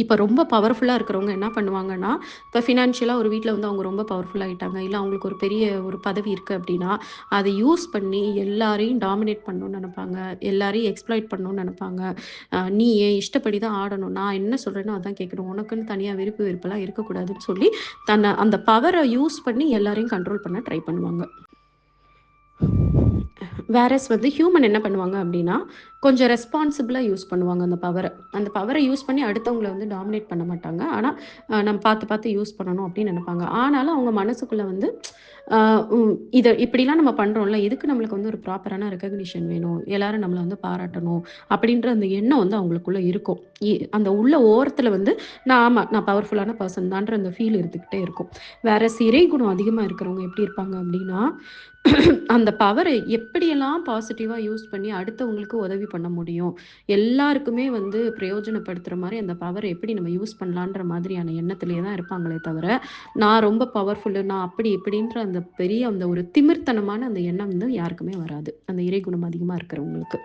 இப்ப ரொம்ப பவர்ஃபுல்லா இருக்கிறவங்க என்ன பண்ணுவாங்கன்னா, இப்ப ஃபினான்ஷியலா ஒரு வீட்ல வந்து அவங்க ரொம்ப பவர்ஃபுல் ஆயிட்டாங்க. இல்ல அவங்களுக்கு ஒரு பெரிய ஒரு பதவி இருக்கு அப்படின்னா, அத யூஸ் பண்ணி எல்லாரையும் டாமினேட் பண்ணணும்னு நெனைப்பாங்க. எல்லாரையும் எக்ஸ்ப்ளாய்ட் பண்ணணும்னு நெனைப்பாங்க. நீ என் இஷ்டப்படி தான் ஆடணும். நான் என்ன சொல்றேனோ அதான் கேட்கணும். உனக்குன்னு தனியா விருப்பு வெறுப்பெல்லாம் இருக்கக்கூடாதுன்னு சொல்லி, அந்த பவர யூஸ் பண்ணி எல்லாரையும் கண்ட்ரோல் பண்ண ட்ரை பண்ணுவாங்க. வேறஸ் வந்து ஹியூமன் என்ன பண்ணுவாங்க அப்படின்னா, கொஞ்சம் ரெஸ்பான்சிபிளா யூஸ் பண்ணுவாங்க அந்த பவர. அந்த பவர யூஸ் பண்ணி அடுத்தவங்கள வந்து டாமினேட் பண்ண மாட்டாங்க. ஆனா, நம்ம பார்த்து பார்த்து யூஸ் பண்ணணும் அப்படின்னு நெனைப்பாங்க. ஆனாலும் அவங்க மனசுக்குள்ள வந்து அ இத இப்படிலாம் நம்ம பண்றோம்ல, இதுக்கு நம்மளுக்கு வந்து ஒரு ப்ராப்பரான ரெகக்னிஷன் வேணும். எல்லாரும் நம்மள வந்து பாராட்டணும். அப்படின்ற அந்த எண்ணம் வந்து அவங்களுக்குள்ள இருக்கும். அந்த உள்ள ஓரத்துல வந்து ஆமா நான் பவர்ஃபுல்லான பெர்சன் தான்ற அந்த ஃபீல் இருந்துகிட்டே இருக்கும். வேற இறை குணம் அதிகமா இருக்கிறவங்க எப்படி இருப்பாங்க அப்படின்னா, அந்த பவர எப்படியெல்லாம் பாசிட்டிவா யூஸ் பண்ணி அடுத்தவங்களுக்கு உதவி பண்ண முடியும். எல்லாருக்குமே வந்து பிரயோஜனப்படுத்துற மாரி அந்த பவர எப்படி நம்ம யூஸ் பண்ணலான்ற மாதிரியான எண்ணத்திலேயே தான் இருப்பாங்களே தவிர, நான் ரொம்ப பவர்ஃபுல்லு, நான் அப்படி இப்படின்ற அந்த பெரிய அந்த ஒரு திமிர்த்தனமான அந்த எண்ணம் வந்து யாருக்குமே வராது. அந்த இறைகுணம் அதிகமா இருக்கிறவங்களுக்கு.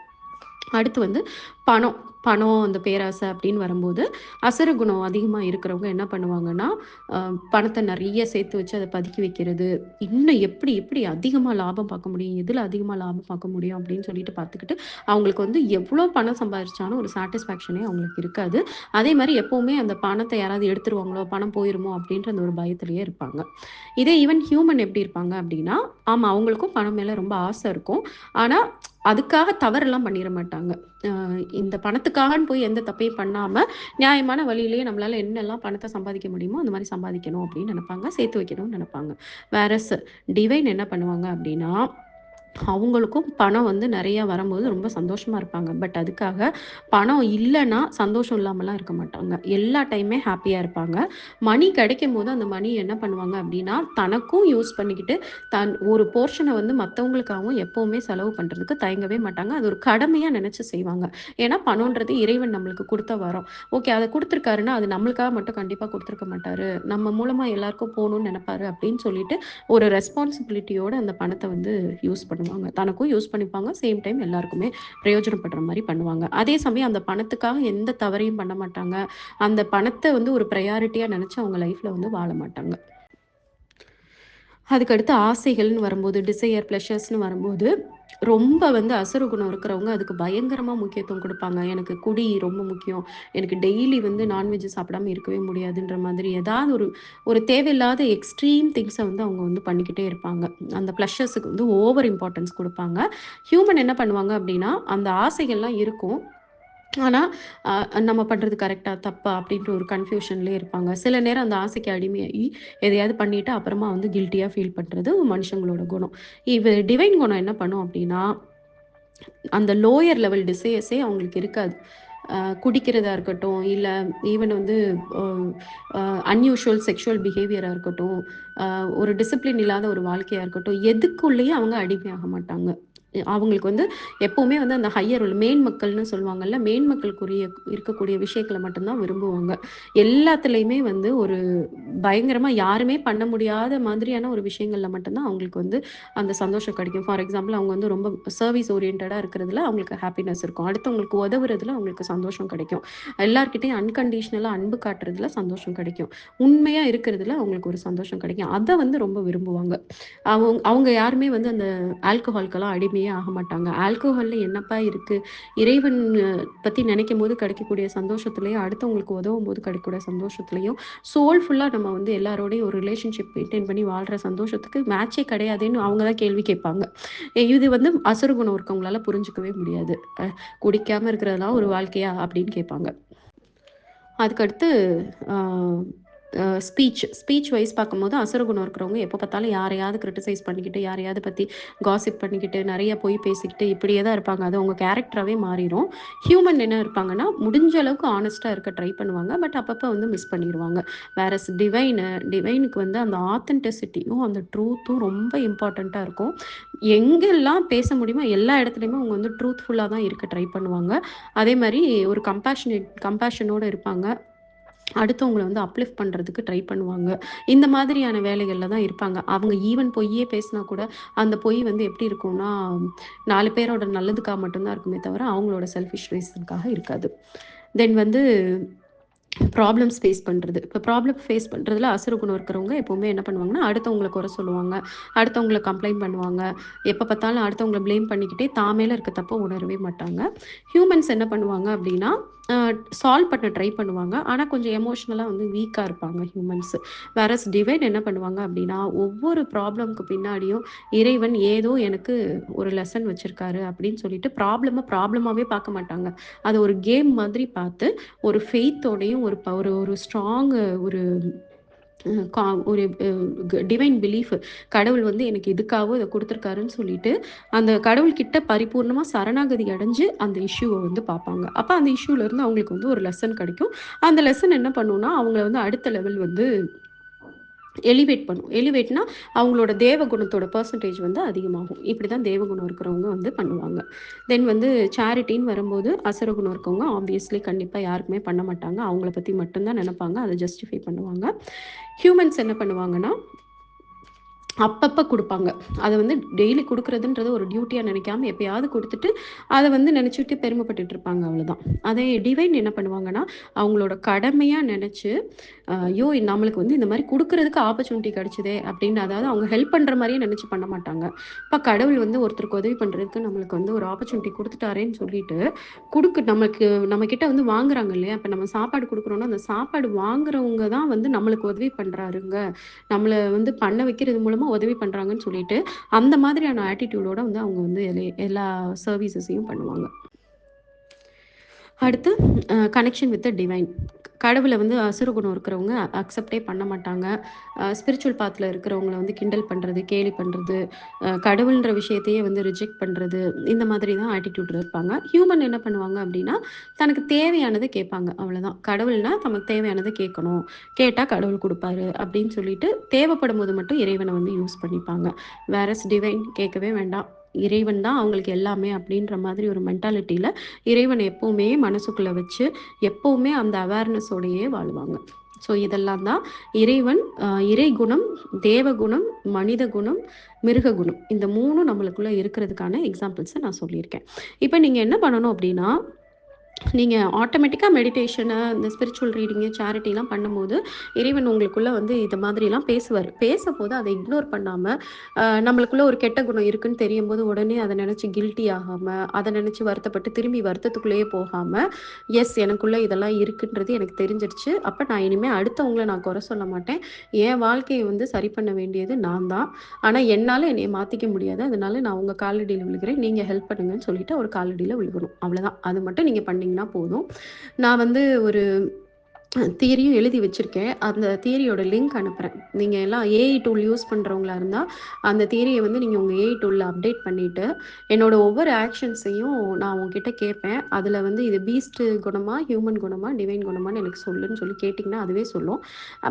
அடுத்து வந்து பணம். பணம், அந்த பேராசை அப்படின்னு வரும்போது, அசுர குணம் அதிகமா இருக்கிறவங்க என்ன பண்ணுவாங்கன்னா, அ பணத்த நெறைய சேர்த்து வச்சு அத பதுக்கி வைக்கிறது. இன்னும் எப்படி எப்படி அதிகமா லாபம் பார்க்க முடியும்? எதுல அதிகமா லாபம் பார்க்க முடியும்? அப்படின்னு சொல்லிட்டு பார்த்துக்கிட்டு, அவங்களுக்கு வந்து எவ்வளோ பணம் சம்பாரிச்சாலும் ஒரு சாட்டிஸ்ஃபேக்ஷனே அவங்களுக்கு இருக்காது. அதே மாரி எப்பவுமே அந்த பணத்த யாராவது எடுத்துருவாங்களோ, பணம் போயிருமோ அப்படின்ற அந்த ஒரு பயத்திலேயே இருப்பாங்க. இதே ஈவன் ஹியூமன் எப்படி இருப்பாங்க அப்படின்னா, ஆமா அவங்களுக்கும் பணம் மேல ரொம்ப ஆசை இருக்கும். ஆனா, அதுக்காக தவறெல்லாம் பண்ணிற மாட்டாங்க. அ இந்த பணத்துக்காகன்னு போய் எந்த தப்பையும் பண்ணாம, நியாயமான வழியிலேயே நம்மளால என்னெல்லாம் பணத்த சம்பாதிக்க முடியுமோ, அந்த மாரி சம்பாதிக்கணும் அப்படின்னு நெனைப்பாங்க. சேர்த்து வைக்கணும்னு நெனைப்பாங்க. வேறஸ் டிவைன் என்ன பண்ணுவாங்க அப்படின்னா, அவங்களுக்கும் பணம் வந்து நெறையா வரும்போது ரொம்ப சந்தோஷமா இருப்பாங்க. பட் அதுக்காக பணம் இல்லன்னா, சந்தோஷம் இல்லாமலாம் இருக்க மாட்டாங்க. எல்லா டைமே ஹேப்பியா இருப்பாங்க. மணி கிடைக்கும்போது அந்த மணி என்ன பண்ணுவாங்க அப்டின்னா, தனக்கும் யூஸ் பண்ணிக்கிட்டு, ஒரு போர்ஷன வந்து மத்தவங்களுக்காகவும் எப்பவுமே செலவு பண்றதுக்கு தயங்கவே மாட்டாங்க. அது ஒரு கடமையா நெனச்சு செய்வாங்க. ஏன்னா, பணம்ன்றது இறைவன் நம்மளுக்கு குடுத்த வரம். ஓகே அத குடுத்துருக்காருன்னா, அது நம்மளுக்காக மட்டும் கண்டிப்பா குடுத்துருக்க மாட்டாரு. நம்ம மூலமா எல்லாருக்கும் போணும்னு நெனப்பாரு அப்டின்னு சொல்லிட்டு, ஒரு ரெஸ்பான்சிபிலிட்டியோட அந்த பணத்த வந்து யூஸ் பண்ணுவாங்க. தனக்கும் யூஸ் பண்ணிப்பாங்க. சேம் டைம் எல்லாருக்குமே பிரயோஜனப்படுற மாரி பண்ணுவாங்க. அதே சமயம் அந்த பணத்துக்காக எந்த தவறையும் பண்ண மாட்டாங்க. அந்த பணத்த வந்து ஒரு பிரையாரிட்டியா நெனச்சு அவங்க லைஃப்ல வந்து வாழ மாட்டாங்க. அதுக்கடுத்து ஆசைகள்னு வரும்போது, டிசையர், ப்ளஷர்ஸ்ன்னு வரும்போது, ரொம்ப வந்து அசுர குணம் இருக்கிறவங்க அதுக்கு பயங்கரமா முக்கியத்துவம் குடுப்பாங்க. எனக்கு குடி ரொம்ப முக்கியம். எனக்கு டெய்லி வந்து நான்வெஜ் சாப்பிடாம இருக்கவே முடியாதுன்ற மாதிரி ஏதாவது ஒரு ஒரு தேவையில்லாத எக்ஸ்ட்ரீம் திங்ஸ வந்து அவங்க வந்து பண்ணிக்கிட்டே இருப்பாங்க. அந்த ப்ளஷர்ஸுக்கு வந்து ஓவர் இம்பார்ட்டன்ஸ் குடுப்பாங்க. ஹியூமன் என்ன பண்ணுவாங்க அப்டின்னா, அந்த ஆசைகள்லாம் இருக்கும். ஆனா, நம்ம பண்றது கரெக்ட்டா? தப்பா? அப்படின்ற ஒரு கன்ஃப்யூஷன்லயே இருப்பாங்க. சில நேரம் அந்த ஆசைக்கு அடிமையாகி, எதையாவது பண்ணிட்டு அப்புறமா வந்து கில்ட்டியா ஃபீல் பண்றது மனுஷங்களோட குணம். டிவைன் குணம் என்ன பண்ணும் அப்படின்னா, அந்த லோயர் லெவல் டிசையர்ஸே அவங்களுக்கு இருக்காது. குடிக்கிறதா இருக்கட்டும், இல்ல ஈவன் வந்து அ அ அன்யூசுவல் செக்சுவல் பிஹேவியரா இருக்கட்டும், ஒரு டிசிப்ளின் இல்லாத ஒரு வாழ்க்கையா இருக்கட்டும், எதுக்குள்ளயும் அவங்க அடிமையாக மாட்டாங்க. அவங்களுக்கு வந்து எப்பவுமே வந்து அந்த ஹையர் மேன்மக்கள்னு சொல்லுவாங்கல்ல, மேன்மக்களுக்குரிய இருக்கக்கூடிய விஷயங்கள மட்டும் தான் விரும்புவாங்க. எல்லாத்துலயுமே வந்து ஒரு பயங்கரமா யாருமே பண்ண முடியாத மாதிரியான ஒரு விஷயங்கள்ல மட்டும் தான் அவங்களுக்கு வந்து அந்த சந்தோஷம் கிடைக்கும். ஃபார் எக்ஸாம்பிள் அவங்க வந்து ரொம்ப சர்வீஸ் ஓரியன்டடா இருக்கிறதுல அவங்களுக்கு ஹேப்பினஸ் இருக்கும். அடுத்தவங்களுக்கு உதவுறதுல அவங்களுக்கு சந்தோஷம் கிடைக்கும். எல்லார்கிட்டயும் அன்கண்டிஷனலா அன்பு காட்டுறதுல சந்தோஷம் கிடைக்கும். உண்மையா இருக்கிறதுல அவங்களுக்கு ஒரு சந்தோஷம் கிடைக்கும். அத வந்து ரொம்ப விரும்புவாங்க. அவங்க யாருமே வந்து அந்த ஆல்கஹால்க்கெல்லாம் அடிமையே ஆக மாட்டாங்க. ஆல்கஹால்ல என்னப்பா இருக்கு? இறைவன் பத்தி நினைக்கும்போது கிடைக்கக்கூடிய சந்தோஷத்திலயும், அடுத்தவங்களுக்கு உதவும்போது கிடைக்கக்கூடிய சந்தோஷத்திலயும், சோல்ஃபுல்லா நம்ம வந்து எல்லாரோடையும் ஒரு ரிலேஷன்ஷிப் மெயின்டெயின் பண்ணி வாழ்ற சந்தோஷத்துக்கு மேட்சே கிடையாதேன்னு அவங்க தான் கேள்வி கேட்பாங்க. இது வந்து அசுர குணம் இருக்கவங்களால புரிஞ்சுக்கவே முடியாது. குடிக்காம இருக்கிறதெல்லாம் ஒரு வாழ்க்கையா? அப்படின்னு கேட்பாங்க. அதுக்கடுத்து ஆ ஸ்பீச் வைஸ் பார்க்கும்போது அசுர குணம் இருக்கிறவங்க எப்போ பார்த்தாலும் யாரையாவது கிரிட்டிசைஸ் பண்ணிக்கிட்டு, யாரையாவது பத்தி காசிப் பண்ணிக்கிட்டு, நெறைய பொய் பேசிக்கிட்டு இப்படியே தான் இருப்பாங்க. அது அவங்க கேரக்டராவே மாறிரும். ஹியூமன் என்ன இருப்பாங்கன்னா, முடிஞ்ச அளவுக்கு ஹானஸ்ட்டா இருக்க ட்ரை பண்ணுவாங்க. பட் அப்பப்ப வந்து மிஸ் பண்ணிருவாங்க. வேறஸ் டிவைனுக்கு வந்து அந்த ஆத்தென்டிசிட்டியும், அந்த ட்ரூத்தும் ரொம்ப இம்பார்ட்டன்ட்டா இருக்கும். எங்கெல்லாம் பேச முடியுமோ எல்லா இடத்துலயுமே அவங்க வந்து ட்ரூத்ஃபுல்லா தான் இருக்க ட்ரை பண்ணுவாங்க. அதே மாரி ஒரு கம்பேஷனோட இருப்பாங்க. அடுத்தவங்கள வந்து அப்லிஃப்ட் பண்றதுக்கு ட்ரை பண்ணுவாங்க. இந்த மாதிரியான வேலைகள்ல தான் இருப்பாங்க. அவங்க ஈவன் பொய்யே பேசினா கூட, அந்த பொய் வந்து எப்படி இருக்கும்னா, 4 பேரோட நல்லதுக்காக மட்டும் தான் இருக்குமே தவிர, அவங்களோட செல்ஃபிஷ் ரீசனுக்காக இருக்காது. தென் வந்து ப்ராப்ளம்ஸ் ஃபேஸ் பண்றது. இப்ப ப்ராப்ளம் ஃபேஸ் பண்றதுல அசுர குணம் இருக்கிறவங்க எப்பவுமே என்ன பண்ணுவாங்கன்னா, அடுத்தவங்கள குறை சொல்லுவாங்க. அடுத்தவங்கள கம்ப்ளைண்ட் பண்ணுவாங்க. எப்ப பார்த்தாலும் அடுத்தவங்கள ப்ளேம் பண்ணிக்கிட்டே தான் மேல இருக்க தப்ப உணரவே மாட்டாங்க. ஹியூமன்ஸ் என்ன பண்ணுவாங்க அப்டின்னா, சால்வ் பண்ண ட்ரை பண்ணுவாங்க. ஆனா கொஞ்சம் எமோஷனலா வந்து வீக்கா இருப்பாங்க ஹியூமன்ஸ். வேறஸ் டிவைன் என்ன பண்ணுவாங்க அப்படின்னா, ஒவ்வொரு ப்ராப்ளம்க்கு பின்னாடியும் இறைவன் ஏதோ எனக்கு ஒரு லெசன் வச்சிருக்காரு அப்படின்னு சொல்லிட்டு ப்ராப்ளமாவே பார்க்க மாட்டாங்க. அத ஒரு கேம் மாதிரி பார்த்து, ஒரு ஃபெய்த்தோடையும் ஒரு ஒரு ஒரு ஸ்ட்ராங் ஒரு கா ஒரு டிவைன் பிலீஃப் கடவுள் வந்து எனக்கு இதுக்காக இத குடுத்துருக்காருன்னு சொல்லிட்டு, அந்த கடவுள் கிட்ட பரிபூர்ணமா சரணாகதி அடைஞ்சு அந்த இஷ்யூவ வந்து பார்ப்பாங்க. அப்ப அந்த இஷ்யூலருந்து அவங்களுக்கு வந்து ஒரு லெசன் கிடைக்கும். அந்த லெசன் என்ன பண்ணும்னா, அவங்கள வந்து அடுத்த லெவல் வந்து எலிவேட் பண்ணும். எலிவேட்னா அவங்களோட தேவ குணத்தோட பெர்சன்டேஜ் வந்து அதிகமாகும். இப்படிதான் தேவகுணம் இருக்கிறவங்க வந்து பண்ணுவாங்க. தென் வந்து சேரிட்டின்னு வரும்போது, அசுரகுணம் இருக்கவங்க ஆப்வியஸ்லி கண்டிப்பா யாருக்குமே பண்ண மாட்டாங்க. அவங்கள பத்தி மட்டும் தான் நெனப்பாங்க. அத ஜஸ்டிஃபை பண்ணுவாங்க. ஹியூமன்ஸ் என்ன பண்ணுவாங்கன்னா, அப்பப்ப குடுப்பாங்க. அத வந்து டெய்லி குடுக்குறதுன்றது ஒரு டியூட்டியா நெனைக்காம, எப்பயாவது குடுத்துட்டு, அத வந்து நெனச்சுட்டு பெருமைப்பட்டுட்டு இருப்பாங்க அவ்வளோதான். அதே டிவைன் என்ன பண்ணுவாங்கன்னா, அவங்களோட கடமையா நெனச்சு, ஐயோ! நம்மளுக்கு வந்து இந்த மாரி குடுக்குறதுக்கு ஆப்பர்ச்சுனிட்டி கெடைச்சதே அப்படின்னு, அதாவது அவங்க ஹெல்ப் பண்ற மாரியே நெனச்சு பண்ண மாட்டாங்க. அப்ப கடவுள் வந்து ஒருத்தருக்கு உதவி பண்றதுக்கு நம்மளுக்கு வந்து ஒரு ஆப்பர்ச்சுனிட்டி குடுத்துட்டாரேன்னு சொல்லிட்டு, நமக்கு நம்மகிட்ட வந்து வாங்குறாங்க இல்லையா? இப்ப நம்ம சாப்பாடு குடுக்குறோம்னா, அந்த சாப்பாடு வாங்குறவங்க தான் வந்து நம்மளுக்கு உதவி பண்றாருங்க. நம்மள வந்து பண்ண வைக்கிறது மூலமா உதவி பண்றாங்கன்னு சொல்லிட்டு, அந்த மாதிரியான ஆட்டிட்யூடோட வந்து அவங்க வந்து எல்லா சர்வீசஸையும் பண்ணுவாங்க. அடுத்து கனெக்ஷன் வித் த டிவைன். கடவுள வந்து அசுர குணம் இருக்கிறவங்க அக்செப்டே பண்ண மாட்டாங்க. ஸ்பிரிச்சுவல் பாத்ல இருக்கிறவங்கள வந்து கிண்டல் பண்றது, கேலி பண்றது, கடவுள்ன்ற விஷயத்தையே வந்து ரிஜெக்ட் பண்றது, இந்த மாதிரி தான் ஆட்டிட்யூட்ல இருப்பாங்க. ஹியூமன் என்ன பண்ணுவாங்க அப்படின்னா, தனக்கு தேவையானத கேட்பாங்க. அவ்வளோதான். கடவுள்னா தமக்கு தேவையானத கேட்கணும். கேட்டா கடவுள் குடுப்பாரு அப்படின்னு சொல்லிட்டு, தேவைப்படும்போது மட்டும் இறைவன வந்து யூஸ் பண்ணிப்பாங்க. வேறஸ் டிவைன் கேட்கவே வேண்டாம். இறைவன் தான் அவங்களுக்கு எல்லாமே அப்படின்ற மாதிரி ஒரு மென்டாலிட்டில இறைவன எப்பவுமே மனசுக்குள்ள வச்சு, எப்பவுமே அந்த அவேர்னஸோடையே வாழ்வாங்க. ஸோ இதெல்லாம் தான் இறைவன், இறைகுணம், தேவகுணம், மனித குணம், மிருக குணம். இந்த 3ம் நம்மளுக்குள்ள இருக்கிறதுக்கான எக்ஸாம்பிள்ஸ நான் சொல்லியிருக்கேன். இப்ப நீங்க என்ன பண்ணணும் அப்டின்னா, நீங்க ஆட்டோமேட்டிக்கா மெடிடேஷனு, இந்த ஸ்பிரிச்சுவல் ரீடிங்கு, சேரிட்டிலாம் பண்ணும்போது, இறைவன் உங்களுக்குள்ள வந்து இது மாதிரிலாம் பேசுவாரு. பேசம்போது அத இக்னோர் பண்ணாம, நம்மளுக்குள்ள ஒரு கெட்ட குணம் இருக்குன்னு தெரியும்போது, உடனே அத நெனச்சு கில்ட்டி ஆகாம, அத நெனச்சு வருத்தப்பட்டு, திரும்பி வருத்தத்துக்குள்ளேயே போகாம, எஸ் எனக்குள்ள இதெல்லாம் இருக்குன்றது எனக்கு தெரிஞ்சிருச்சு. அப்ப நான் இனிமே அடுத்தவங்கள நான் குறை சொல்ல மாட்டேன். என் வாழ்க்கைய வந்து சரி பண்ண வேண்டியது நான் தான். ஆனா, என்னால என்னைய மாத்திக்க முடியாது. அதனால நான் உங்க காலடியில விழுகிறேன். நீங்க ஹெல்ப் பண்ணுங்கன்னு சொல்லிட்டு அவர் காலடியில விழுகணும். அவ்வளதான். அது மட்டும் நீங்க பண்ணீங்கன்னா போதும். நான் வந்து ஒரு தியரியும் எழுதி வச்சிருக்கேன். அந்த தியரியோட லிங்க் அனுப்புறேன். நீங்க எல்லாம் ஏஐ டூல் யூஸ் பண்றவங்களா இருந்தா, அந்த தியரிய வந்து நீங்க உங்க ஏஐ டூல்ல அப்டேட் பண்ணிட்டு, என்னோட ஒவ்வொரு ஆக்ஷன்ஸையும் நான் உன்கிட்ட கேட்பேன். அதுல வந்து இது பீஸ்ட் குணமா, ஹியூமன் குணமா, டிவைன் குணமான்னு எனக்கு சொல்லுன்னு சொல்லி கேட்டீங்கன்னா, அதுவே சொல்லும்.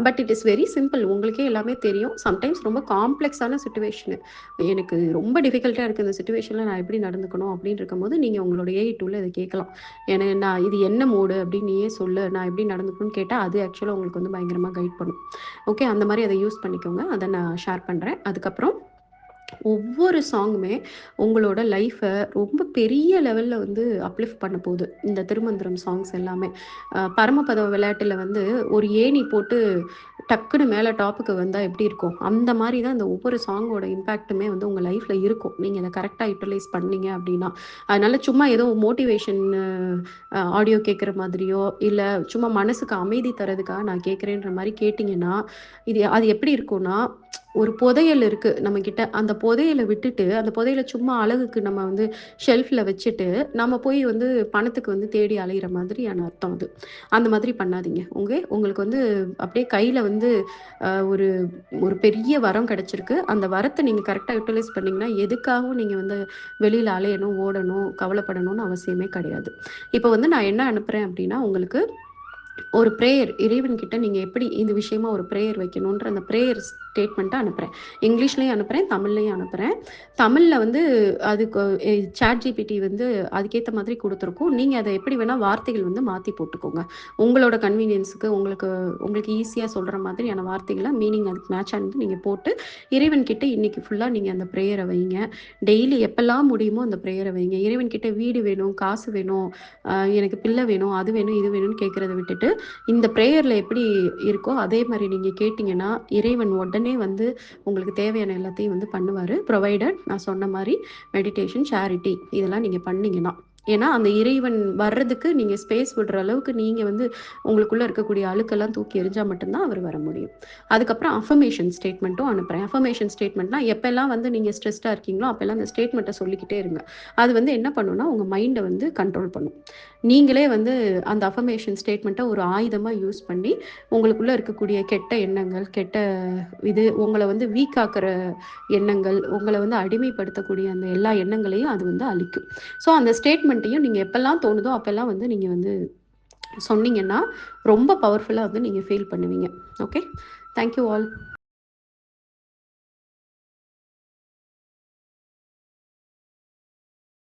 But it is very simple. உங்களுக்கே எல்லாமே தெரியும். சம்டைம்ஸ் ரொம்ப காம்ப்ளெக்ஸான சிச்சுவேஷனு. எனக்கு ரொம்ப டிஃபிகல்ட்டா இருக்கு இந்த சிச்சுவேஷன்ல நான் எப்படி நடந்துக்கணும் அப்படின்னு இருக்கும்போது, நீங்க உங்களோட ஏஐ டூல்ல இத கேட்கலாம். நான் இது என்ன மோடு அப்படின்னு நீயே சொல்லு. நான் எப்படி நடந்துக்கணும்னு கேட்டா, அது ஆக்சுவலா உங்களுக்கு வந்து பயங்கரமா கைட் பண்ணும். ஓகே. அந்த மாரி அத யூஸ் பண்ணிக்கோங்க. அத நான் ஷேர் பண்றேன். அதுக்கப்புறம் ஒவ்வொரு சாங்குமே உங்களோட லைஃப ரொம்ப பெரிய லெவல்ல வந்து அப்லிஃப்ட் பண்ண போது. இந்த திருமந்திரம் சாங்ஸ் எல்லாமே. பரமபதம் விளையாட்டுல வந்து ஒரு ஏணி போட்டு டக்குனு மேல டாப்புக்கு வந்தா எப்படி இருக்கும்? அந்த மாரி தான் இந்த ஒவ்வொரு சாங்கோட இம்பேக்ட்டுமே வந்து உங்க லைஃப்ல இருக்கும். நீங்க அத கரெக்ட்டா யுட்டிலைஸ் பண்ணீங்க அப்படின்னா. அதனால சும்மா ஏதோ மோட்டிவேஷன் ஆடியோ கேட்குற மாதிரியோ, இல்ல சும்மா மனசுக்கு அமைதி தர்றதுக்காக நான் கேட்குறேன்ற மாரி கேட்டீங்கன்னா, அது எப்படி இருக்கும்னா, ஒரு புதையல் இருக்கு நம்மகிட்ட. அந்த புதையல விட்டுட்டு, அந்த புதையல சும்மா அழகுக்கு நம்ம வந்து ஷெல்ஃப்ல வச்சுட்டு, நம்ம போய் வந்து பணத்துக்கு வந்து தேடி அலையிற மாதிரியான அர்த்தம் அது. அந்த மாதிரி பண்ணாதீங்க. உங்களுக்கு வந்து அப்படியே கையில வந்து ஒரு ஒரு பெரிய வரம் கிடைச்சிருக்கு. அந்த வரத்த நீங்க கரெக்ட்டா யுட்டிலைஸ் பண்ணீங்கன்னா, எதுக்காகவும் நீங்க வந்து வெளியில அலையணும், ஓடணும், கவலைப்படணும்னு அவசியமே கிடையாது. இப்ப வந்து நான் என்ன அனுப்புறேன் அப்படின்னா, உங்களுக்கு ஒரு பிரேயர் இறைவன்கிட்ட நீங்க எப்படி இந்த விஷயமா ஒரு பிரேயர் வைக்கணுன்ற அந்த பிரேயர் ஸ்டேட்மெண்ட்டா அனுப்புறேன். இங்கிலீஷ்லயும் அனுப்புறேன், தமிழ்லயும் அனுப்புறேன். தமிழ்ல வந்து அதுக்கு ChatGPT வந்து அதுக்கேத்த மாதிரி குடுத்துருக்கும். நீங்க அத எப்படி வேணா வார்த்தைகள் வந்து மாத்தி போட்டுக்கோங்க. உங்களோட கன்வீனியன்ஸ்க்கு உங்களுக்கு உங்களுக்கு ஈஸியா சொல்ற மாதிரியான வார்த்தைகள மீனிங் அதுக்கு மேட்ச் ஆனது நீங்க போட்டு, இறைவன்கிட்ட இன்னைக்கு ஃபுல்லா நீங்க அந்த பிரேயர வைங்க. டெய்லி எப்பலாம் முடியுமோ அந்த பிரேயர வைங்க. இறைவன்கிட்ட வீடு வேணும், காசு வேணும், எனக்கு பிள்ளை வேணும், அது வேணும், இது வேணும்னு கேட்கிறத விட்டுட்டு, இந்த பிரேயர்ல எப்படி இருக்கோ, அதே மாரி நீங்க கேட்டீங்கன்னா, இறைவன் உடனே வந்து உங்களுக்கு தேவையான எல்லாத்தையும் வந்து பண்ணுவாரு. ப்ரொவைடட் நான் சொன்ன மாரி மெடிடேஷன், சேரிட்டி இதெல்லாம் நீங்க பண்ணீங்கன்னா. ஏன்னா, அந்த இறைவன் வர்றதுக்கு நீங்க ஸ்பேஸ் விடுற அளவுக்கு நீங்க வந்து உங்களுக்குள்ள இருக்கக்கூடிய அழுக்கெல்லாம் தூக்கி எறிஞ்சா மட்டும் தான் அவர் வர முடியும். அதுக்கப்புறம் அஃபர்மேஷன் ஸ்டேட்மெண்ட்டும் அனுப்புறேன். அஃபர்மேஷன் ஸ்டேட்மெண்ட்னா எப்பலாம் வந்து நீங்க ஸ்ட்ரெஸ்டா இருக்கீங்களோ, அப்பலாம் அந்த ஸ்டேட்மெண்ட்ட சொல்லிக்கிட்டே இருங்க. அது வந்து என்ன பண்ணும்னா, உங்க மைண்ட வந்து கண்ட்ரோல் பண்ணும். நீங்களே வந்து அந்த அஃபர்மேஷன் ஸ்டேட்மெண்ட்ட ஒரு ஆயுதமா யூஸ் பண்ணி, உங்களுக்குள்ள இருக்கக்கூடிய கெட்ட எண்ணங்கள், கெட்ட இது உங்கள வந்து வீக் ஆக்குற எண்ணங்கள், உங்கள வந்து அடிமைப்படுத்தக்கூடிய அந்த எல்லா எண்ணங்களையும் அது வந்து அழிக்கும். ஸோ அந்த ஸ்டேட்மெண்ட்டையும் நீங்க எப்பலாம் தோணுதோ, அப்பலாம் வந்து நீங்க வந்து சொன்னீங்கன்னா, ரொம்ப பவர்ஃபுல்லா வந்து நீங்க ஃபீல் பண்ணுவீங்க. ஓகே. Thank you all.